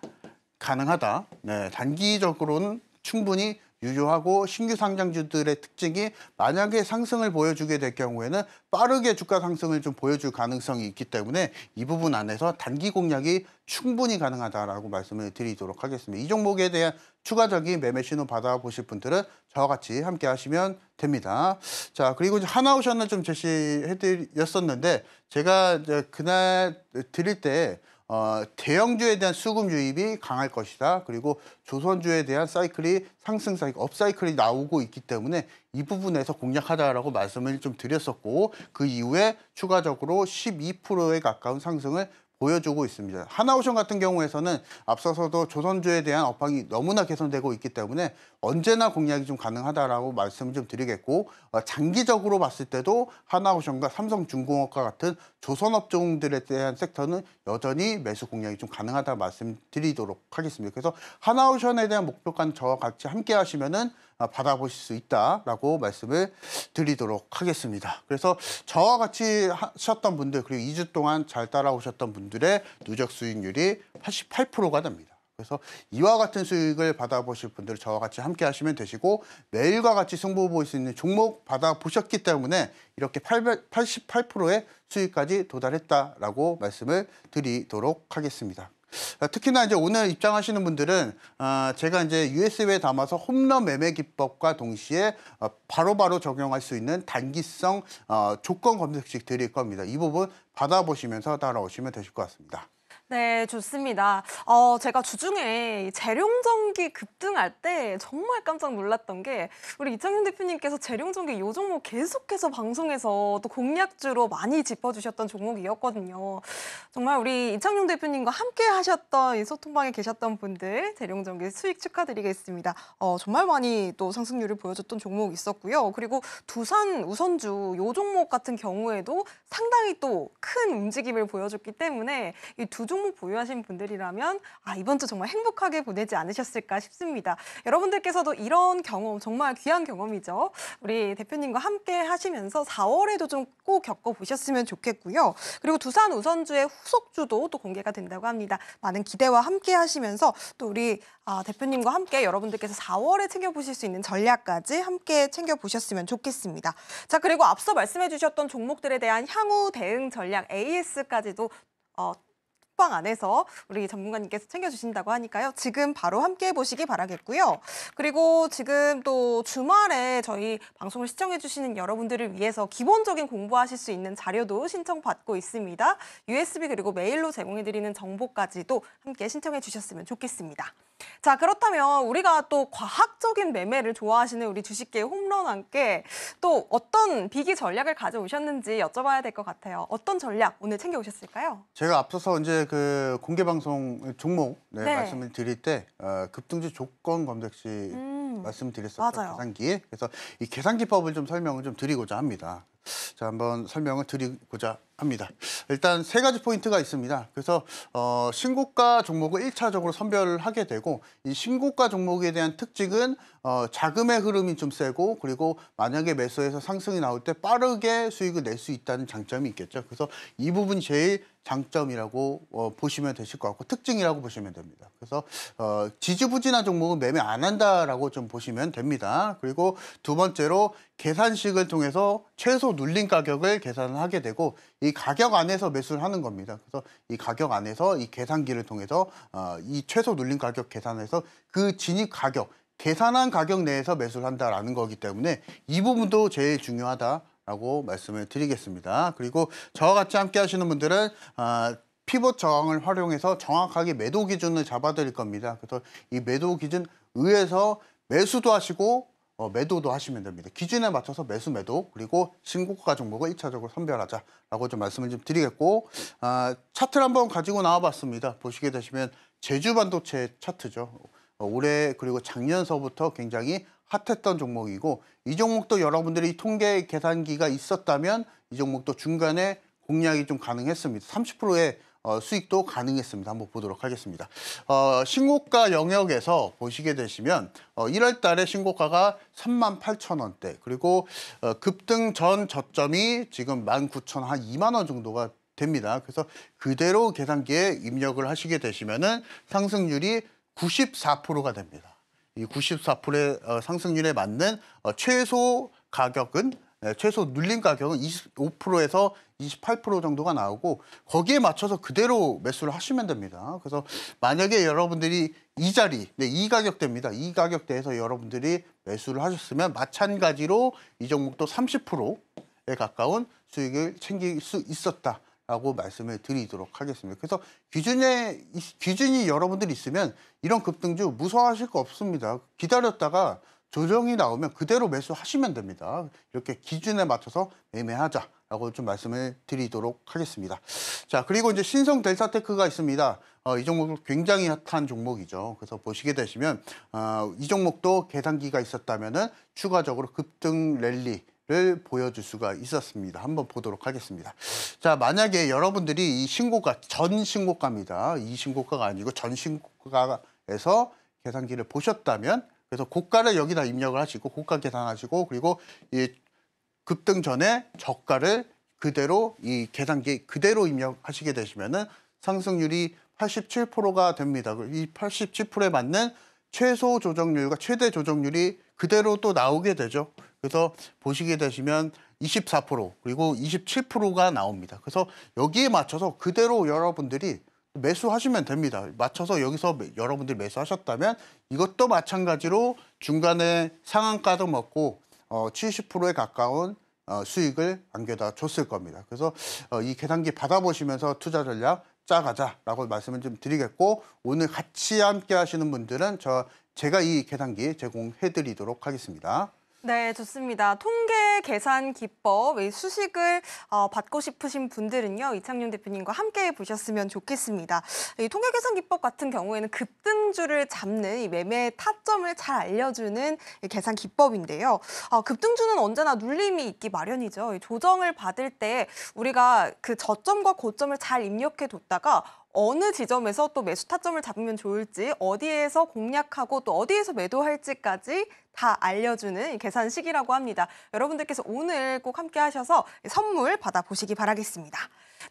가능하다. 네, 단기적으로는 충분히 유효하고 신규 상장주들의 특징이 만약에 상승을 보여주게 될 경우에는 빠르게 주가 상승을 좀 보여줄 가능성이 있기 때문에 이 부분 안에서 단기 공략이 충분히 가능하다라고 말씀을 드리도록 하겠습니다. 이 종목에 대한 추가적인 매매 신호 받아보실 분들은 저와 같이 함께 하시면 됩니다. 자, 그리고 이제 하나오션을 좀 제시해드렸었는데 제가 이제 그날 드릴 때 대형주에 대한 수급 유입이 강할 것이다. 그리고 조선주에 대한 사이클이 상승 사이클, 업사이클이 나오고 있기 때문에 이 부분에서 공략하자라고 말씀을 좀 드렸었고 그 이후에 추가적으로 12%에 가까운 상승을 보여주고 있습니다. 하나오션 같은 경우에서는 앞서서도 조선주에 대한 업황이 너무나 개선되고 있기 때문에 언제나 공략이 좀 가능하다라고 말씀을 좀 드리겠고 장기적으로 봤을 때도 하나오션과 삼성중공업과 같은 조선업종들에 대한 섹터는 여전히 매수 공략이 좀 가능하다 말씀드리도록 하겠습니다. 그래서 하나오션에 대한 목표가는 저와 같이 함께 하시면은 받아보실 수 있다라고 말씀을 드리도록 하겠습니다. 그래서 저와 같이 하셨던 분들 그리고 2주 동안 잘 따라오셨던 분들의 누적 수익률이 88%가 됩니다. 그래서 이와 같은 수익을 받아보실 분들 저와 같이 함께 하시면 되시고 매일과 같이 승부 볼 수 있는 종목 받아보셨기 때문에 이렇게 88%의 수익까지 도달했다라고 말씀을 드리도록 하겠습니다. 특히나 이제 오늘 입장하시는 분들은 제가 이제 USB에 담아서 홈런 매매 기법과 동시에 바로바로 적용할 수 있는 단기성 조건 검색식 드릴 겁니다. 이 부분 받아보시면서 따라오시면 되실 것 같습니다. 네, 좋습니다. 제가 주중에 재룡전기 급등할 때 정말 깜짝 놀랐던 게 우리 이창용 대표님께서 재룡전기 이 종목 계속해서 방송에서 또 공략주로 많이 짚어주셨던 종목이었거든요. 정말 우리 이창용 대표님과 함께 하셨던 이 소통방에 계셨던 분들 재룡전기 수익 축하드리겠습니다. 정말 많이 또 상승률을 보여줬던 종목이 있었고요. 그리고 두산 우선주 이 종목 같은 경우에도 상당히 또 큰 움직임을 보여줬기 때문에 이 두 종목 보유하신 분들이라면 이번 주 정말 행복하게 보내지 않으셨을까 싶습니다. 여러분들께서도 이런 경험 정말 귀한 경험이죠. 우리 대표님과 함께 하시면서 4월에도 좀 꼭 겪어보셨으면 좋겠고요. 그리고 두산 우선주의 후속주도 또 공개가 된다고 합니다. 많은 기대와 함께 하시면서 또 우리 대표님과 함께 여러분들께서 4월에 챙겨보실 수 있는 전략까지 함께 챙겨보셨으면 좋겠습니다. 자, 그리고 앞서 말씀해 주셨던 종목들에 대한 향후 대응 전략 AS까지도 방 안에서 우리 전문가님께서 챙겨주신다고 하니까요. 지금 바로 함께 해보시기 바라겠고요. 그리고 지금 또 주말에 저희 방송을 시청해주시는 여러분들을 위해서 기본적인 공부하실 수 있는 자료도 신청받고 있습니다. USB 그리고 메일로 제공해드리는 정보까지도 함께 신청해 주셨으면 좋겠습니다. 자, 그렇다면 우리가 또 과학적인 매매를 좋아하시는 우리 주식계의 홈런왕께 또 어떤 비기 전략을 가져오셨는지 여쭤봐야 될 것 같아요. 어떤 전략 오늘 챙겨오셨을까요? 제가 앞서서 이제 그 공개 방송 종목 네. 말씀을 드릴 때 급등주 조건 검색시 말씀드렸었죠. 맞아요. 계산기. 그래서 이 계산기법을 좀 설명을 좀 드리고자 합니다. 자, 한번 설명을 드리고자 합니다. 일단 세 가지 포인트가 있습니다. 그래서 신고가 종목을 1차적으로 선별을 하게 되고 이 신고가 종목에 대한 특징은 자금의 흐름이 좀 세고 그리고 만약에 매수해서 상승이 나올 때 빠르게 수익을 낼 수 있다는 장점이 있겠죠. 그래서 이 부분이 제일 장점이라고 보시면 되실 것 같고 특징이라고 보시면 됩니다. 그래서 지지부진한 종목은 매매 안 한다라고 좀 보시면 됩니다. 그리고 두 번째로 계산식을 통해서 최소 눌린 가격을 계산을 하게 되고 이 가격 안에서 매수를 하는 겁니다. 그래서 이 가격 안에서 이 계산기를 통해서 이 최소 눌린 가격 계산해서 그 진입 가격, 계산한 가격 내에서 매수를 한다라는 거기 때문에 이 부분도 제일 중요하다라고 말씀을 드리겠습니다. 그리고 저와 같이 함께 하시는 분들은 피봇 저항을 활용해서 정확하게 매도 기준을 잡아드릴 겁니다. 그래서 이 매도 기준 의해서 매수도 하시고 매도도 하시면 됩니다. 기준에 맞춰서 매수, 매도 그리고 신고가 종목을 1차적으로 선별하자라고 좀 말씀을 좀 드리겠고 차트를 한번 가지고 나와봤습니다. 보시게 되시면 제주반도체 차트죠. 올해 그리고 작년서부터 굉장히 핫했던 종목이고 이 종목도 여러분들이 통계 계산기가 있었다면 이 종목도 중간에 공략이 좀 가능했습니다. 30%의 수익도 가능했습니다. 한번 보도록 하겠습니다. 신고가 영역에서 보시게 되시면 1월 달에 신고가가 38,000원대 그리고 급등 전 저점이 지금 19,000원 한 2만 원 정도가 됩니다. 그래서 그대로 계산기에 입력을 하시게 되시면은 상승률이 94%가 됩니다. 이 94%의 상승률에 맞는 최소 가격은 최소 눌린 가격은 25%에서 28% 정도가 나오고 거기에 맞춰서 그대로 매수를 하시면 됩니다. 그래서 만약에 여러분들이 이 자리, 이 가격대입니다. 이 가격대에서 여러분들이 매수를 하셨으면 마찬가지로 이 종목도 30%에 가까운 수익을 챙길 수 있었다라고 말씀을 드리도록 하겠습니다. 그래서 기준이 여러분들이 있으면 이런 급등주 무서워하실 거 없습니다. 기다렸다가 조정이 나오면 그대로 매수하시면 됩니다. 이렇게 기준에 맞춰서 매매하자라고 좀 말씀을 드리도록 하겠습니다. 자, 그리고 이제 신성 델타테크가 있습니다. 이 종목도 굉장히 핫한 종목이죠. 그래서 보시게 되시면 이 종목도 계산기가 있었다면은 추가적으로 급등 랠리를 보여줄 수가 있었습니다. 한번 보도록 하겠습니다. 자, 만약에 여러분들이 이 신고가 전 신고가입니다. 이 신고가가 아니고 전 신고가에서 계산기를 보셨다면 그래서 고가를 여기다 입력을 하시고 고가 계산하시고 그리고 이 급등 전에 저가를 그대로 이 계산기 그대로 입력하시게 되시면은 상승률이 87%가 됩니다. 이 87%에 맞는 최소 조정률과 최대 조정률이 그대로 또 나오게 되죠. 그래서 보시게 되시면 24% 그리고 27%가 나옵니다. 그래서 여기에 맞춰서 그대로 여러분들이 매수하시면 됩니다. 맞춰서 여기서 여러분들이 매수하셨다면 이것도 마찬가지로 중간에 상한가도 먹고 70%에 가까운 수익을 안겨다 줬을 겁니다. 그래서 이 계산기 받아보시면서 투자 전략 짜가자라고 말씀을 좀 드리겠고 오늘 같이 함께 하시는 분들은 제가 이 계산기 제공해드리도록 하겠습니다. 네, 좋습니다. 통계 계산 기법, 이 수식을 받고 싶으신 분들은요, 이창용 대표님과 함께 보셨으면 좋겠습니다. 이 통계 계산 기법 같은 경우에는 급등주를 잡는 이 매매 타점을 잘 알려주는 이 계산 기법인데요. 급등주는 언제나 눌림이 있기 마련이죠. 이 조정을 받을 때 우리가 그 저점과 고점을 잘 입력해 뒀다가 어느 지점에서 또 매수 타점을 잡으면 좋을지, 어디에서 공략하고 또 어디에서 매도할지까지 다 알려주는 계산식이라고 합니다. 여러분들께서 오늘 꼭 함께 하셔서 선물 받아보시기 바라겠습니다.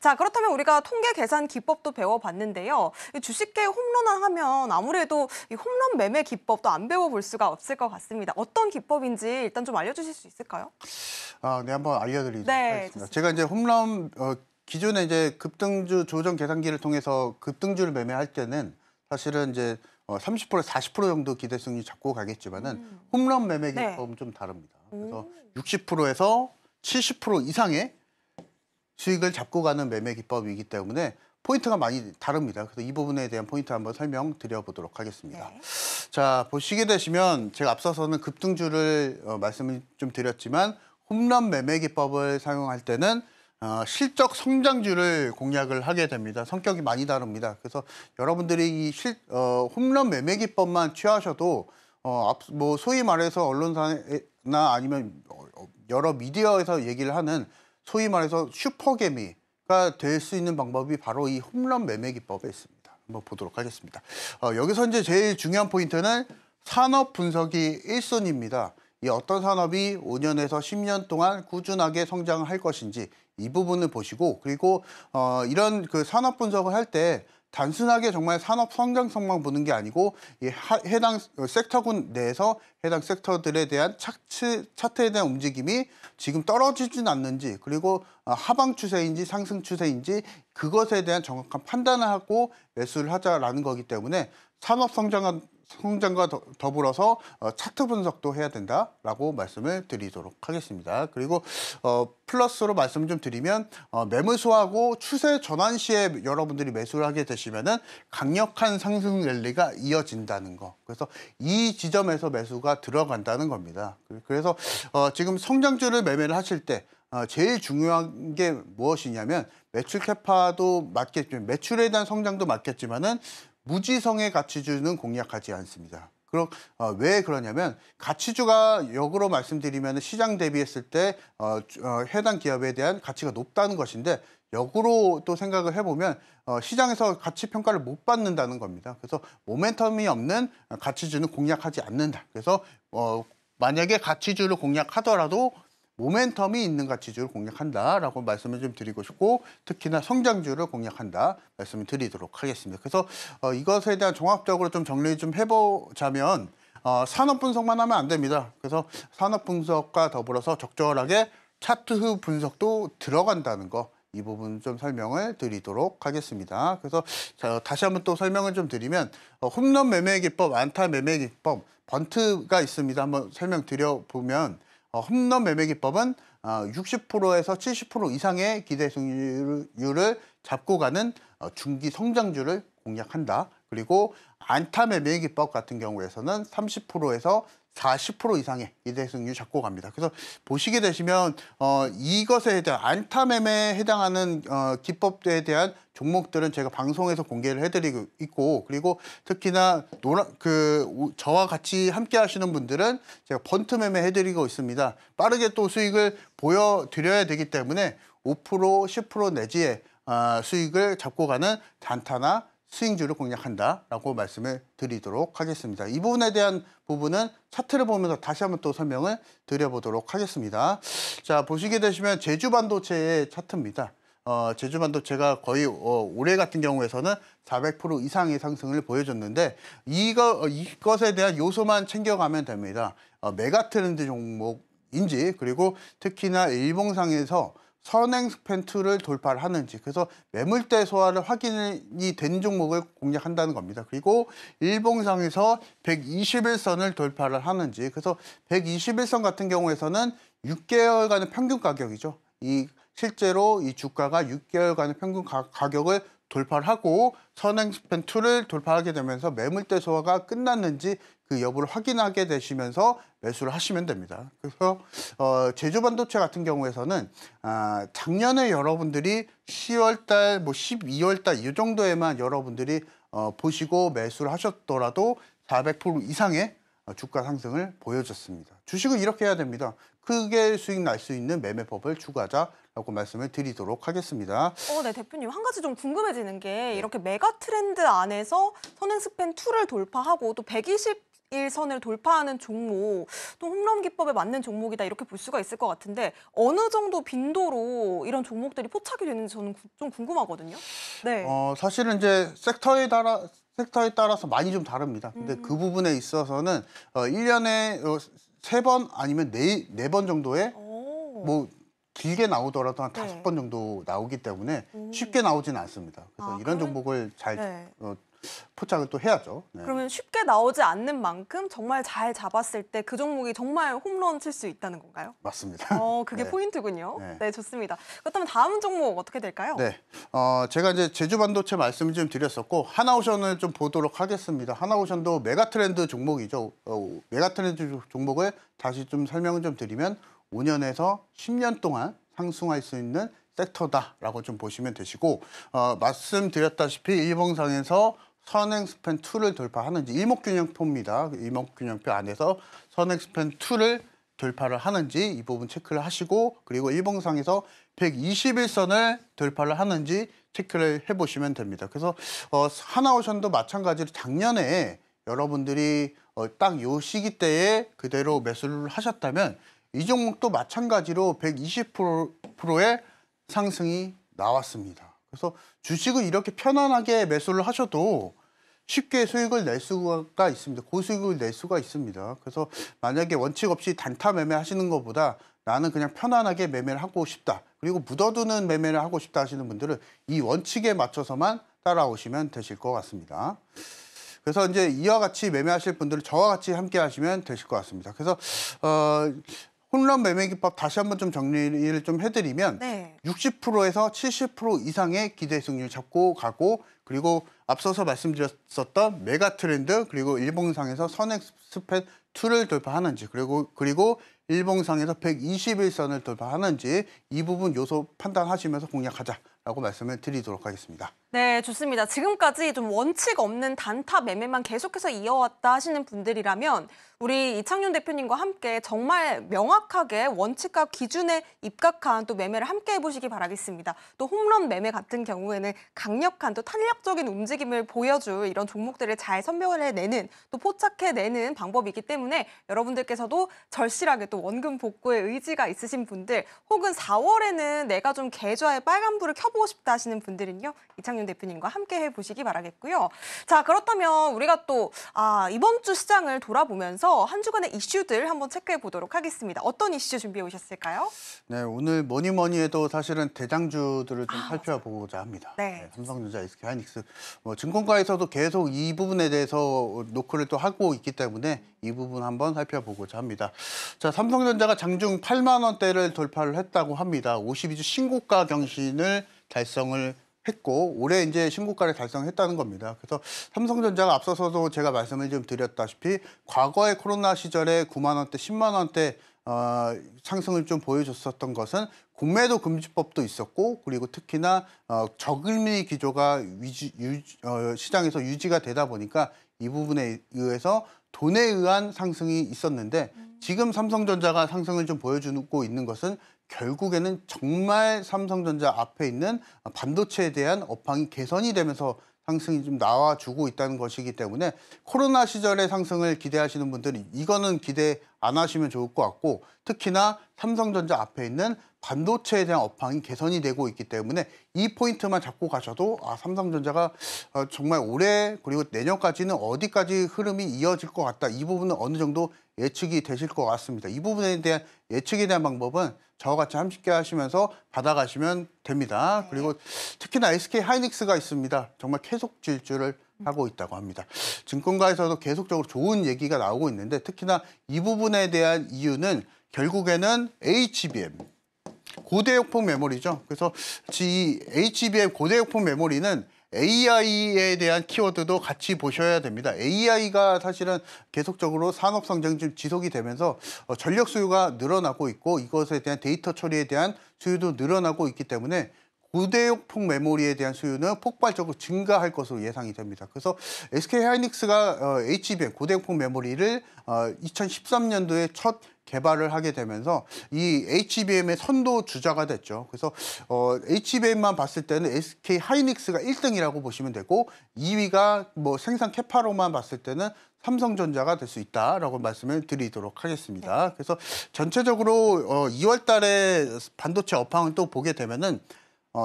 자, 그렇다면 우리가 통계 계산 기법도 배워봤는데요. 주식계 홈런 하면 아무래도 이 홈런 매매 기법도 안 배워볼 수가 없을 것 같습니다. 어떤 기법인지 일단 좀 알려주실 수 있을까요? 네, 한번 알려드리도록 네, 하겠습니다. 좋습니다. 제가 이제 홈런 기존에 이제 급등주 조정 계산기를 통해서 급등주를 매매할 때는 사실은 이제 30% 40% 정도 기대승률 잡고 가겠지만은 홈런 매매 기법은 좀 다릅니다. 그래서 60%에서 70% 이상의 수익을 잡고 가는 매매 기법이기 때문에 포인트가 많이 다릅니다. 그래서 이 부분에 대한 포인트 한번 설명드려 보도록 하겠습니다. 네. 자, 보시게 되시면 제가 앞서서는 급등주를 말씀을 좀 드렸지만 홈런 매매 기법을 사용할 때는 실적 성장주를 공략을 하게 됩니다. 성격이 많이 다릅니다. 그래서 여러분들이 이 홈런 매매 기법만 취하셔도 뭐 소위 말해서 언론사나 아니면 여러 미디어에서 얘기를 하는 소위 말해서 슈퍼개미가 될 수 있는 방법이 바로 이 홈런 매매 기법에 있습니다. 한번 보도록 하겠습니다. 여기서 이제 제일 중요한 포인트는 산업 분석이 1순위입니다. 이 어떤 산업이 5년에서 10년 동안 꾸준하게 성장을 할 것인지 이 부분을 보시고, 그리고 이런 그 산업 분석을 할 때 단순하게 정말 산업 성장성만 보는 게 아니고 이 해당 섹터군 내에서 해당 섹터들에 대한 차트에 대한 움직임이 지금 떨어지진 않는지, 그리고 하방 추세인지 상승 추세인지 그것에 대한 정확한 판단을 하고 매수를 하자라는 거기 때문에 산업 성장과 더불어서 차트 분석도 해야 된다라고 말씀을 드리도록 하겠습니다. 그리고 플러스로 말씀 좀 드리면 매물수하고 추세 전환 시에 여러분들이 매수를 하게 되시면은 강력한 상승 랠리가 이어진다는 거. 그래서 이 지점에서 매수가 들어간다는 겁니다. 그래서 지금 성장주를 매매를 하실 때 제일 중요한 게 무엇이냐면 매출 캐파도 맞겠지만 매출에 대한 성장도 맞겠지만은 무지성의 가치주는 공략하지 않습니다. 왜 그러냐면 가치주가 역으로 말씀드리면 시장 대비했을 때 해당 기업에 대한 가치가 높다는 것인데, 역으로 또 생각을 해보면 시장에서 가치 평가를 못 받는다는 겁니다. 그래서 모멘텀이 없는 가치주는 공략하지 않는다. 그래서 만약에 가치주를 공략하더라도 모멘텀이 있는 가치주를 공략한다라고 말씀을 좀 드리고 싶고, 특히나 성장주를 공략한다 말씀을 드리도록 하겠습니다. 그래서 이것에 대한 종합적으로 좀 정리 좀 해보자면 산업 분석만 하면 안 됩니다. 그래서 산업 분석과 더불어서 적절하게 차트 분석도 들어간다는 거, 이 부분 좀 설명을 드리도록 하겠습니다. 그래서 다시 한번 또 설명을 좀 드리면 홈런 매매 기법, 안타 매매 기법, 번트가 있습니다. 한번 설명드려보면 홈런 매매 기법은 60%에서 70% 이상의 기대 승률을 잡고 가는 중기 성장주를 공략한다. 그리고 안타 매매 기법 같은 경우에서는 30%에서 40% 이상의 기대 승률 잡고 갑니다. 그래서 보시게 되시면 이것에 대한 안타 매매에 해당하는 기법에 대한 종목들은 제가 방송에서 공개를 해드리고 있고, 그리고 특히나 저와 같이 함께 하시는 분들은 제가 번트 매매 해드리고 있습니다. 빠르게 또 수익을 보여드려야 되기 때문에 5%, 10% 내지의 수익을 잡고 가는 단타나 스윙주를 공략한다라고 말씀을 드리도록 하겠습니다. 이 부분에 대한 부분은 차트를 보면서 다시 한번 또 설명을 드려보도록 하겠습니다. 자, 보시게 되시면 제주반도체의 차트입니다. 제주반도체가 거의 올해 같은 경우에서는 400% 이상의 상승을 보여줬는데, 이것에 대한 요소만 챙겨가면 됩니다. 메가트렌드 종목인지, 그리고 특히나 일봉상에서 선행 스팬 2를 돌파를 하는지, 그래서 매물대 소화를 확인이 된 종목을 공략한다는 겁니다. 그리고 일봉상에서 121선을 돌파를 하는지, 그래서 121선 같은 경우에서는 6개월간의 평균 가격이죠. 실제로 이 주가가 6개월간의 평균 가격을 돌파를 하고 선행 스팬 2를 돌파하게 되면서 매물대 소화가 끝났는지 그 여부를 확인하게 되시면서 매수를 하시면 됩니다. 그래서 제주반도체 같은 경우에서는 작년에 여러분들이 10월달, 12월달 이 정도에만 여러분들이 보시고 매수를 하셨더라도 400% 이상의 주가 상승을 보여줬습니다. 주식은 이렇게 해야 됩니다. 크게 수익 날 수 있는 매매법을 추구하자라고 말씀을 드리도록 하겠습니다. 네, 대표님. 한 가지 좀 궁금해지는 게 이렇게 메가 트렌드 안에서 선행 스팬 2를 돌파하고 또 121선을 돌파하는 종목, 또 홈런 기법에 맞는 종목이다 이렇게 볼 수가 있을 것 같은데, 어느 정도 빈도로 이런 종목들이 포착이 되는지 저는 좀 궁금하거든요. 네. 사실은 이제 섹터에 따라서 많이 좀 다릅니다. 근데 그 부분에 있어서는 1년에 3번 아니면 4번 정도의 뭐 길게 나오더라도 한 5번 정도 나오기 때문에 쉽게 나오지는 않습니다. 그래서 이런 종목을 잘 포착을 또 해야죠. 네. 그러면 쉽게 나오지 않는 만큼 정말 잘 잡았을 때 그 종목이 정말 홈런 칠 수 있다는 건가요? 맞습니다. 그게 네. 포인트군요. 네. 네, 좋습니다. 그렇다면 다음 종목 어떻게 될까요? 네, 제가 이제 제주반도체 말씀을 좀 드렸었고, 하나오션을 좀 보도록 하겠습니다. 하나오션도 메가트렌드 종목이죠. 메가트렌드 종목을 다시 좀 설명을 좀 드리면 5년에서 10년 동안 상승할 수 있는 섹터다라고 좀 보시면 되시고, 말씀드렸다시피 일봉상에서 선행 스팬 2를 돌파하는지 일목균형표입니다. 일목균형표 안에서 선행 스팬 2를 돌파를 하는지 이 부분 체크를 하시고 그리고 일봉상에서 121선을 돌파를 하는지 체크를 해보시면 됩니다. 그래서 하나오션도 마찬가지로 작년에 여러분들이 딱 요 시기 때에 그대로 매수를 하셨다면 이 종목도 마찬가지로 120%의 상승이 나왔습니다. 그래서 주식을 이렇게 편안하게 매수를 하셔도 쉽게 수익을 낼 수가 있습니다. 고수익을 낼 수가 있습니다. 그래서 만약에 원칙 없이 단타 매매 하시는 것보다 나는 그냥 편안하게 매매를 하고 싶다. 그리고 묻어두는 매매를 하고 싶다 하시는 분들은 이 원칙에 맞춰서만 따라오시면 되실 것 같습니다. 그래서 이제 이와 같이 매매하실 분들은 저와 같이 함께 하시면 되실 것 같습니다. 그래서 홈런 매매 기법 다시 한번 좀 정리를 좀 해드리면 네. 60%에서 70% 이상의 기대 수익률 잡고 가고 그리고 앞서서 말씀드렸었던 메가 트렌드 그리고 일봉상에서 선행 스팬 2를 돌파하는지 그리고 일봉상에서 121선을 돌파하는지 이 부분 요소 판단하시면서 공략하자라고 말씀을 드리도록 하겠습니다. 네, 좋습니다. 지금까지 좀 원칙 없는 단타 매매만 계속해서 이어왔다 하시는 분들이라면 우리 이창윤 대표님과 함께 정말 명확하게 원칙과 기준에 입각한 또 매매를 함께 해보시기 바라겠습니다. 또 홈런 매매 같은 경우에는 강력한 또 탄력적인 움직임을 보여줄 이런 종목들을 잘 선별을 해내는 또 포착해내는 방법이기 때문에 여러분들께서도 절실하게 또 원금 복구의 의지가 있으신 분들 혹은 4월에는 내가 좀 계좌에 빨간불을 켜보고 싶다 하시는 분들은요. 이창윤 대표님과 함께 해보시기 바라겠고요. 자, 그렇다면 우리가 또 이번 주 시장을 돌아보면서 한 주간의 이슈들 한번 체크해 보도록 하겠습니다. 어떤 이슈 준비해 오셨을까요? 네, 오늘 뭐니 해도 사실은 대장주들을 좀 살펴보고자 합니다. 네. 삼성전자, SK하이닉스, 증권가에서도 계속 이 부분에 대해서 노크를 또 하고 있기 때문에 이 부분 한번 살펴보고자 합니다. 자, 삼성전자가 장중 8만 원대를 돌파를 했다고 합니다. 52주 신고가 경신을 달성을 했고 올해 이제 신고가를 달성했다는 겁니다. 그래서 삼성전자가 앞서서도 제가 말씀을 좀 드렸다시피 과거의 코로나 시절에 9만 원대, 10만 원대 상승을 좀 보여줬었던 것은 공매도 금지법도 있었고 그리고 특히나 저금리 기조가 시장에서 유지가 되다 보니까 이 부분에 의해서 돈에 의한 상승이 있었는데 지금 삼성전자가 상승을 좀 보여주고 있는 것은 결국에는 정말 삼성전자 앞에 있는 반도체에 대한 업황이 개선이 되면서 상승이 좀 나와주고 있다는 것이기 때문에 코로나 시절의 상승을 기대하시는 분들은 이거는 기대 안 하시면 좋을 것 같고 특히나 삼성전자 앞에 있는 반도체에 대한 업황이 개선이 되고 있기 때문에 이 포인트만 잡고 가셔도 삼성전자가 정말 올해 그리고 내년까지는 어디까지 흐름이 이어질 것 같다. 이 부분은 어느 정도 예측이 되실 것 같습니다. 이 부분에 대한 예측에 대한 방법은 저와 같이 함께 하시면서 받아가시면 됩니다. 그리고 특히나 SK하이닉스가 있습니다. 정말 계속 질주를 하고 있다고 합니다. 증권가에서도 계속적으로 좋은 얘기가 나오고 있는데 특히나 이 부분에 대한 이유는 결국에는 HBM, 고대역폭 메모리죠. 그래서 이 HBM 고대역폭 메모리는 AI에 대한 키워드도 같이 보셔야 됩니다. AI가 사실은 계속적으로 산업 성장이 좀 지속이 되면서 전력 수요가 늘어나고 있고 이것에 대한 데이터 처리에 대한 수요도 늘어나고 있기 때문에 고대역폭 메모리에 대한 수요는 폭발적으로 증가할 것으로 예상이 됩니다. 그래서 SK하이닉스가 HBM 고대역폭 메모리를 2013년도에 첫 개발을 하게 되면서 이 HBM의 선도 주자가 됐죠. 그래서 HBM만 봤을 때는 SK하이닉스가 1등이라고 보시면 되고 2위가 뭐 생산 캐파로만 봤을 때는 삼성전자가 될 수 있다라고 말씀을 드리도록 하겠습니다. 그래서 전체적으로 2월 달에 반도체 업황을 또 보게 되면은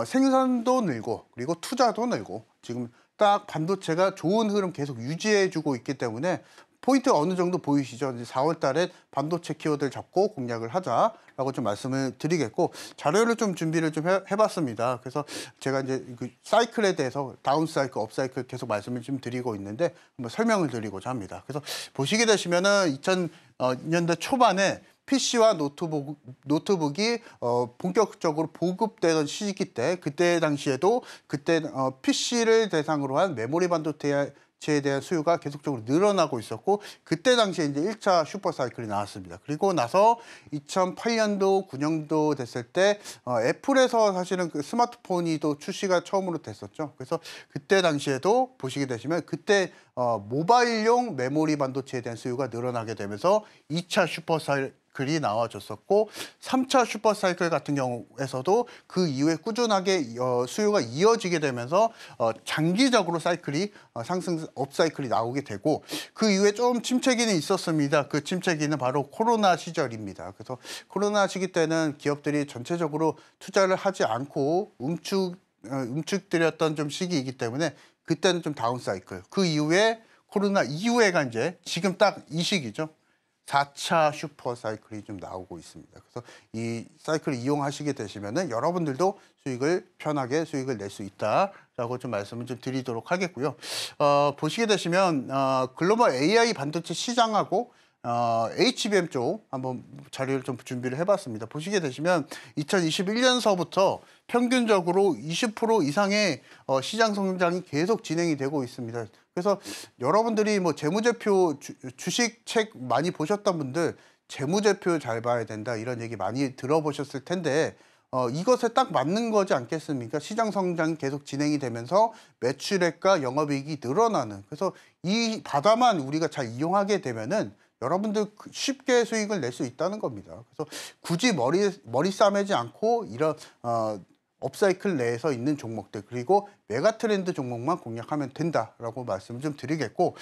생산도 늘고 그리고 투자도 늘고 지금 딱 반도체가 좋은 흐름 계속 유지해주고 있기 때문에 포인트 어느 정도 보이시죠? 이제 4월 달에 반도체 키워드를 잡고 공략을 하자라고 좀 말씀을 드리겠고 자료를 좀 준비를 좀 해봤습니다. 그래서 제가 이제 그 사이클에 대해서 다운 사이클, 업 사이클 계속 말씀을 좀 드리고 있는데 한번 설명을 드리고자 합니다. 그래서 보시게 되시면은 2000년대 초반에 PC와 노트북이 본격적으로 보급되던 시기 때 그때 당시에도 PC를 대상으로 한 메모리 반도체에 대한 수요가 계속적으로 늘어나고 있었고 그때 당시에 이제 1차 슈퍼 사이클이 나왔습니다. 그리고 나서 2008년도, 9년도 됐을 때 애플에서 사실은 그 스마트폰이 또 출시가 처음으로 됐었죠. 그래서 그때 당시에도 보시게 되시면 그때 모바일용 메모리 반도체에 대한 수요가 늘어나게 되면서 2차 슈퍼 사이클 사이클이 나와줬었고 3차 슈퍼사이클 같은 경우에서도 그 이후에 꾸준하게 수요가 이어지게 되면서 장기적으로 사이클이 상승 업사이클이 나오게 되고 그 이후에 좀 침체기는 있었습니다. 그 침체기는 바로 코로나 시절입니다. 그래서 코로나 시기 때는 기업들이 전체적으로 투자를 하지 않고 움츠들였던 좀 시기이기 때문에 그때는 좀 다운 사이클. 그 이후에 코로나 이후에가 이제 지금 딱 이 시기죠. 4차 슈퍼 사이클이 좀 나오고 있습니다. 그래서 이 사이클을 이용하시게 되시면은 여러분들도 편하게 수익을 낼 수 있다라고 좀 말씀을 좀 드리도록 하겠고요. 보시게 되시면 글로벌 AI 반도체 시장하고 HBM 쪽 한번 자료를 좀 준비를 해봤습니다. 보시게 되시면 2021년서부터 평균적으로 20% 이상의 시장 성장이 계속 진행이 되고 있습니다. 그래서 여러분들이 뭐 재무제표 주식 책 많이 보셨던 분들 재무제표 잘 봐야 된다 이런 얘기 많이 들어보셨을 텐데 이것에 딱 맞는 거지 않겠습니까? 시장 성장이 계속 진행이 되면서 매출액과 영업이익이 늘어나는 그래서 이 바다만 우리가 잘 이용하게 되면은 여러분들 쉽게 수익을 낼 수 있다는 겁니다. 그래서 굳이 머리 싸매지 않고 이런 업사이클 내에서 있는 종목들 그리고 메가 트렌드 종목만 공략하면 된다라고 말씀을 좀 드리겠고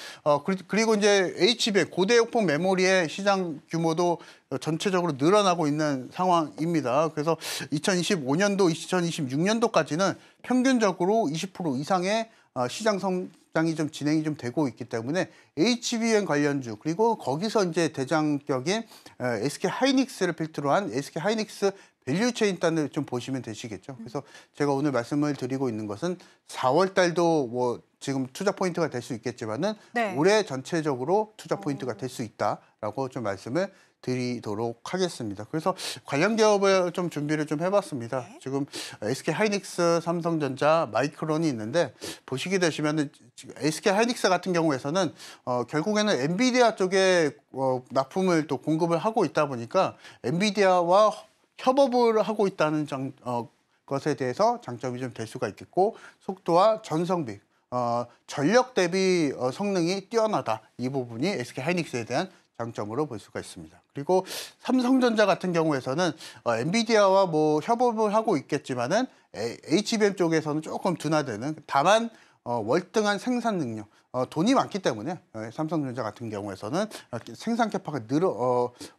그리고 이제 HBM 고대역폭 메모리의 시장 규모도 전체적으로 늘어나고 있는 상황입니다. 그래서 2025년도, 2026년도까지는 평균적으로 20% 이상의 시장 성장이 좀 진행이 좀 되고 있기 때문에 HBM 관련주 그리고 거기서 이제 대장격인 SK 하이닉스를 필두로 한 SK 하이닉스 밸류체인 단을 좀 보시면 되시겠죠. 그래서 제가 오늘 말씀을 드리고 있는 것은 4월 달도 뭐 지금 투자 포인트가 될 수 있겠지만은 네. 올해 전체적으로 투자 포인트가 될 수 있다라고 좀 말씀을 드리도록 하겠습니다. 그래서 관련 기업을 좀 준비를 좀 해봤습니다. 네. 지금 SK 하이닉스, 삼성전자, 마이크론이 있는데 보시게 되시면은 SK 하이닉스 같은 경우에서는 결국에는 엔비디아 쪽에 납품을 또 공급을 하고 있다 보니까 엔비디아와 협업을 하고 있다는 것에 대해서 장점이 좀 될 수가 있겠고 속도와 전성비, 전력 대비 성능이 뛰어나다. 이 부분이 SK 하이닉스에 대한 장점으로 볼 수가 있습니다. 그리고 삼성전자 같은 경우에서는 엔비디아와 뭐 협업을 하고 있겠지만은 HBM 쪽에서는 조금 둔화되는 다만 월등한 생산 능력, 돈이 많기 때문에 삼성전자 같은 경우에서는 생산 캐파가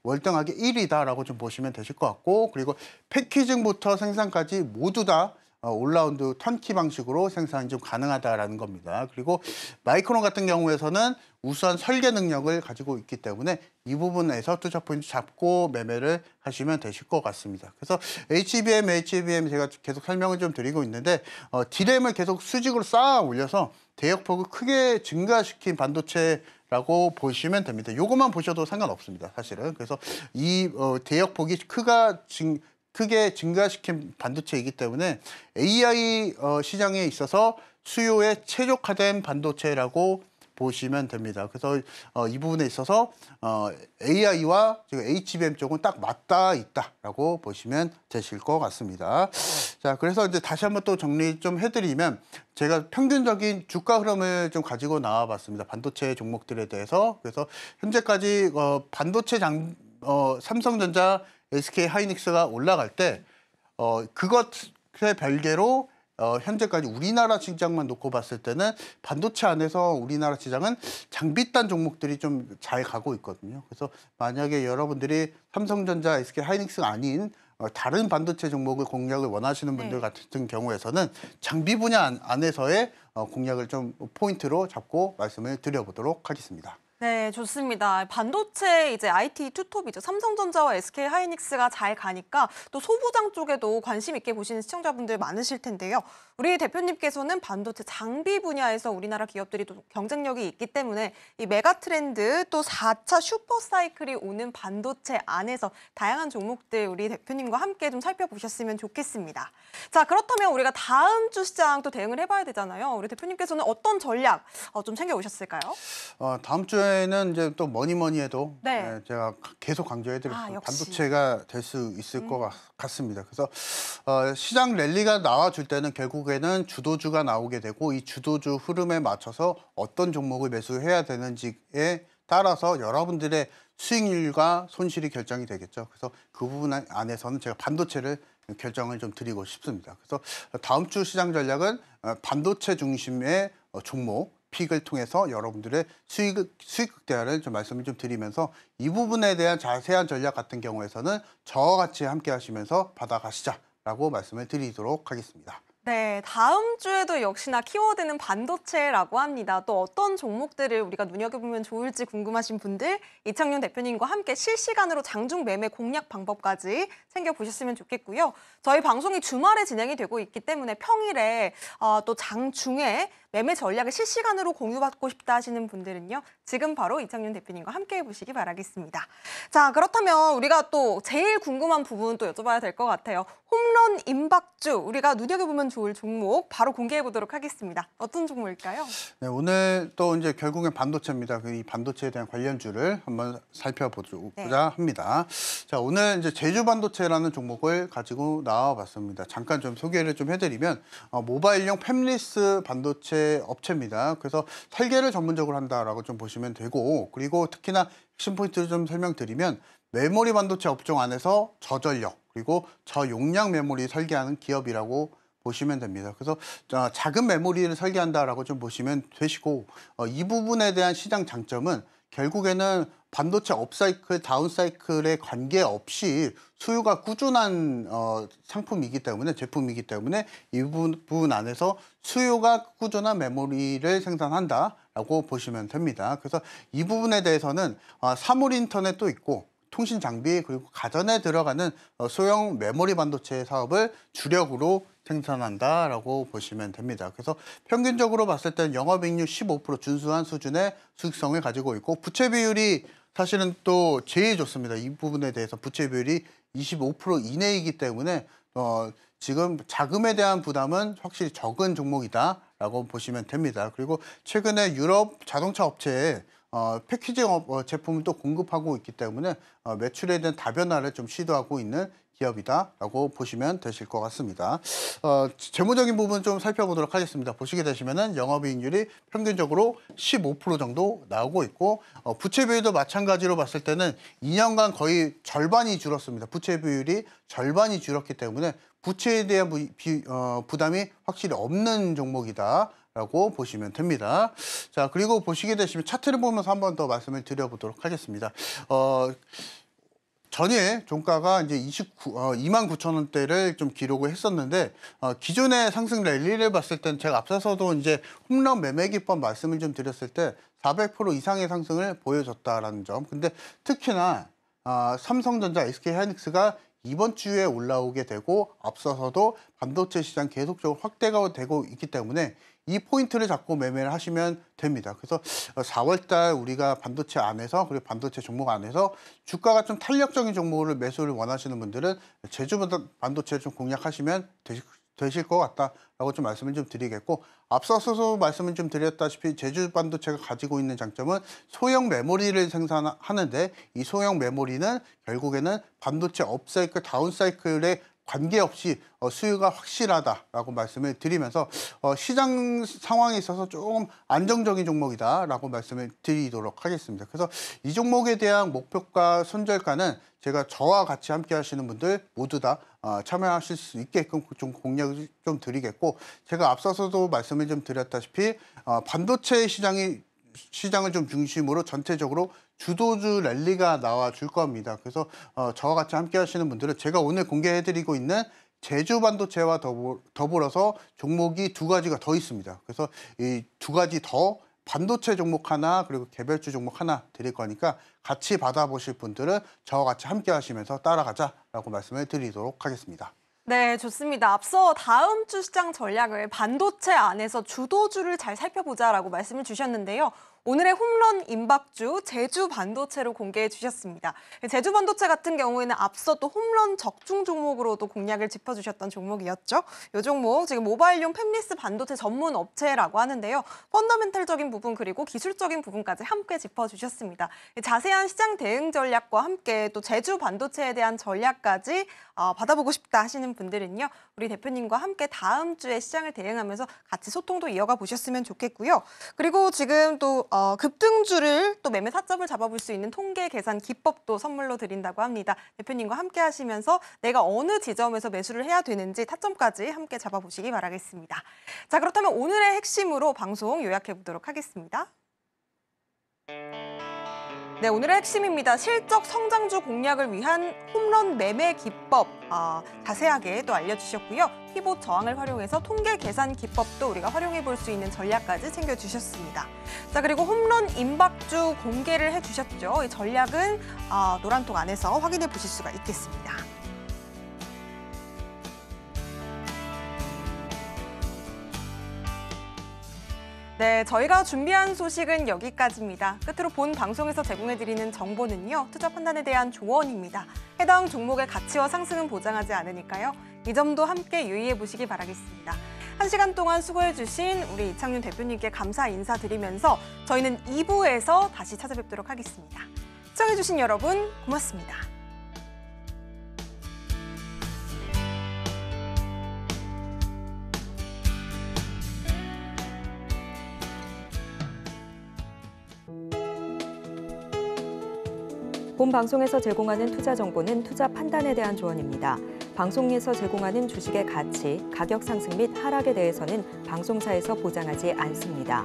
월등하게 1위다라고 좀 보시면 되실 것 같고 그리고 패키징부터 생산까지 모두 다 올라운드 턴키 방식으로 생산이 좀 가능하다라는 겁니다. 그리고 마이크론 같은 경우에서는 우수한 설계 능력을 가지고 있기 때문에 이 부분에서 투자 포인트 잡고 매매를 하시면 되실 것 같습니다. 그래서 HBM 제가 계속 설명을 좀 드리고 있는데 D램을 계속 수직으로 쌓아 올려서 대역폭을 크게 증가시킨 반도체라고 보시면 됩니다. 요것만 보셔도 상관없습니다. 사실은. 그래서 이 대역폭이 크게 증가시킨 반도체이기 때문에 AI 시장에 있어서 수요에 최적화된 반도체라고 보시면 됩니다. 그래서 이 부분에 있어서 AI와 지금 HBM 쪽은 딱 맞닿아 있다라고 보시면 되실 것 같습니다. 자, 그래서 이제 다시 한번 또 정리 좀 해드리면 제가 평균적인 주가 흐름을 좀 가지고 나와봤습니다. 반도체 종목들에 대해서. 그래서 현재까지 반도체 삼성전자, SK 하이닉스가 올라갈 때 그것에 별개로 현재까지 우리나라 시장만 놓고 봤을 때는 반도체 안에서 우리나라 시장은 장비단 종목들이 좀 잘 가고 있거든요. 그래서 만약에 여러분들이 삼성전자, SK 하이닉스가 아닌 다른 반도체 종목을 공략을 원하시는 분들 같은 경우에서는 장비 분야 안에서의 공략을 좀 포인트로 잡고 말씀을 드려보도록 하겠습니다. 네, 좋습니다. 반도체 이제 IT 투톱이죠. 삼성전자와 SK 하이닉스가 잘 가니까 또 소부장 쪽에도 관심 있게 보시는 시청자분들 많으실 텐데요. 우리 대표님께서는 반도체 장비 분야에서 우리나라 기업들이 또 경쟁력이 있기 때문에 이 메가 트렌드 또 4차 슈퍼 사이클이 오는 반도체 안에서 다양한 종목들 우리 대표님과 함께 좀 살펴보셨으면 좋겠습니다. 자, 그렇다면 우리가 다음 주 시장 또 대응을 해봐야 되잖아요. 우리 대표님께서는 어떤 전략 좀 챙겨오셨을까요? 다음 주에는 이제 또 뭐니 해도 네. 제가 계속 강조해드렸습니다. 역시. 반도체가 될 수 있을 것 같습니다. 그래서 시장 랠리가 나와줄 때는 결국에는 주도주가 나오게 되고 이 주도주 흐름에 맞춰서 어떤 종목을 매수해야 되는지에 따라서 여러분들의 수익률과 손실이 결정이 되겠죠. 그래서 그 부분 안에서는 제가 반도체를 결정을 좀 드리고 싶습니다. 그래서 다음 주 시장 전략은 반도체 중심의 종목 픽을 통해서 여러분들의 수익 극대화를 좀 말씀을 좀 드리면서 이 부분에 대한 자세한 전략 같은 경우에서는 저와 같이 함께 하시면서 받아가시자라고 말씀을 드리도록 하겠습니다. 네, 다음 주에도 역시나 키워드는 반도체라고 합니다. 또 어떤 종목들을 우리가 눈여겨보면 좋을지 궁금하신 분들 이창용 대표님과 함께 실시간으로 장중 매매 공략 방법까지 챙겨보셨으면 좋겠고요. 저희 방송이 주말에 진행이 되고 있기 때문에 평일에 또 장중에 매매 전략을 실시간으로 공유받고 싶다 하시는 분들은요. 지금 바로 이창용 대표님과 함께 해보시기 바라겠습니다. 자, 그렇다면 우리가 또 제일 궁금한 부분 또 여쭤봐야 될 것 같아요. 홈런 임박주, 우리가 눈여겨보면 좋을 종목 바로 공개해보도록 하겠습니다. 어떤 종목일까요? 네, 오늘 또 이제 결국엔 반도체입니다. 이 반도체에 대한 관련주를 한번 살펴보자 합니다. 자, 오늘 이제 제주 반도체라는 종목을 가지고 나와봤습니다. 잠깐 좀 소개를 좀 해드리면 모바일용 팹리스 반도체 업체입니다. 그래서 설계를 전문적으로 한다라고 좀 보시면 되고, 그리고 특히나 핵심 포인트를 좀 설명드리면 메모리 반도체 업종 안에서 저전력 그리고 저용량 메모리 설계하는 기업이라고 보시면 됩니다. 그래서 작은 메모리를 설계한다라고 좀 보시면 되시고, 이 부분에 대한 시장 장점은 결국에는 반도체 업사이클, 다운사이클에 관계없이 수요가 꾸준한 상품이기 때문에, 제품이기 때문에 이 부분 안에서 수요가 꾸준한 메모리를 생산한다라고 보시면 됩니다. 그래서 이 부분에 대해서는 사물 인터넷도 있고 통신 장비 그리고 가전에 들어가는 소형 메모리 반도체 사업을 주력으로 생산한다라고 보시면 됩니다. 그래서 평균적으로 봤을 때는 영업이익률 15% 준수한 수준의 수익성을 가지고 있고, 부채 비율이 사실은 또 제일 좋습니다. 이 부분에 대해서 부채 비율이 25% 이내이기 때문에 지금 자금에 대한 부담은 확실히 적은 종목이다라고 보시면 됩니다. 그리고 최근에 유럽 자동차 업체에 패키징 제품을 또 공급하고 있기 때문에 매출에 대한 다변화를 좀 시도하고 있는 기업이다라고 보시면 되실 것 같습니다. 재무적인 부분 좀 살펴보도록 하겠습니다. 보시게 되시면은 영업이익률이 평균적으로 15% 정도 나오고 있고, 부채 비율도 마찬가지로 봤을 때는 2년간 거의 절반이 줄었습니다. 부채 비율이 절반이 줄었기 때문에 부채에 대한 부담이 확실히 없는 종목이다 라고 보시면 됩니다. 자, 그리고 보시게 되시면 차트를 보면서 한 번 더 말씀을 드려보도록 하겠습니다. 전일 종가가 이제 29,000원대를 좀 기록을 했었는데, 기존의 상승 랠리를 봤을 땐 제가 앞서서도 이제 홈런 매매 기법 말씀을 좀 드렸을 때 400% 이상의 상승을 보여줬다라는 점. 근데 특히나 삼성전자, SK하이닉스가 이번 주에 올라오게 되고, 앞서서도 반도체 시장 계속적으로 확대가 되고 있기 때문에 이 포인트를 잡고 매매를 하시면 됩니다. 그래서 4월달 우리가 반도체 안에서, 그리고 반도체 종목 안에서 주가가 좀 탄력적인 종목을 매수를 원하시는 분들은 제주 반도체를 좀 공략하시면 되실 것 같다라고 좀 말씀을 좀 드리겠고, 앞서서도 말씀을 좀 드렸다시피 제주 반도체가 가지고 있는 장점은 소형 메모리를 생산하는데, 이 소형 메모리는 결국에는 반도체 업사이클, 다운사이클에 관계없이 수요가 확실하다라고 말씀을 드리면서 시장 상황에 있어서 조금 안정적인 종목이다라고 말씀을 드리도록 하겠습니다. 그래서 이 종목에 대한 목표가 손절가는 제가 저와 같이 함께 하시는 분들 모두 다 참여하실 수 있게끔 좀 공략을 좀 드리겠고, 제가 앞서서도 말씀을 좀 드렸다시피 반도체 시장을 좀 중심으로 전체적으로 주도주 랠리가 나와 줄 겁니다. 그래서 저와 같이 함께 하시는 분들은 제가 오늘 공개해드리고 있는 제주 반도체와 더불어서 종목이 두 가지가 더 있습니다. 그래서 이 두 가지 더 반도체 종목 하나 그리고 개별주 종목 하나 드릴 거니까 같이 받아보실 분들은 저와 같이 함께 하시면서 따라가자라고 말씀을 드리도록 하겠습니다. 네, 좋습니다. 앞서 다음 주 시장 전략을 반도체 안에서 주도주를 잘 살펴보자라고 말씀을 주셨는데요. 오늘의 홈런 임박주 제주 반도체로 공개해 주셨습니다. 제주 반도체 같은 경우에는 앞서 또 홈런 적중 종목으로도 공략을 짚어주셨던 종목이었죠. 이 종목 지금 모바일용 팹리스 반도체 전문 업체라고 하는데요. 펀더멘탈적인 부분 그리고 기술적인 부분까지 함께 짚어주셨습니다. 자세한 시장 대응 전략과 함께 또 제주 반도체에 대한 전략까지 받아보고 싶다 하시는 분들은요. 우리 대표님과 함께 다음 주에 시장을 대응하면서 같이 소통도 이어가 보셨으면 좋겠고요. 그리고 지금 또 급등주를 또 매매 타점을 잡아볼 수 있는 통계 계산 기법도 선물로 드린다고 합니다. 대표님과 함께 하시면서 내가 어느 지점에서 매수를 해야 되는지 타점까지 함께 잡아보시기 바라겠습니다. 자, 그렇다면 오늘의 핵심으로 방송 요약해 보도록 하겠습니다. 네, 오늘의 핵심입니다. 실적 성장주 공략을 위한 홈런 매매 기법 자세하게 또 알려주셨고요. 피봇 저항을 활용해서 통계 계산 기법도 우리가 활용해 볼 수 있는 전략까지 챙겨주셨습니다. 자, 그리고 홈런 임박주 공개를 해주셨죠. 이 전략은 노란통 안에서 확인해 보실 수가 있겠습니다. 네, 저희가 준비한 소식은 여기까지입니다. 끝으로 본 방송에서 제공해드리는 정보는요, 투자 판단에 대한 조언입니다. 해당 종목의 가치와 상승은 보장하지 않으니까요. 이 점도 함께 유의해 보시기 바라겠습니다. 1시간 동안 수고해주신 우리 이창윤 대표님께 감사 인사드리면서 저희는 2부에서 다시 찾아뵙도록 하겠습니다. 시청해주신 여러분 고맙습니다. 본 방송에서 제공하는 투자 정보는 투자 판단에 대한 조언입니다. 방송에서 제공하는 주식의 가치, 가격 상승 및 하락에 대해서는 방송사에서 보장하지 않습니다.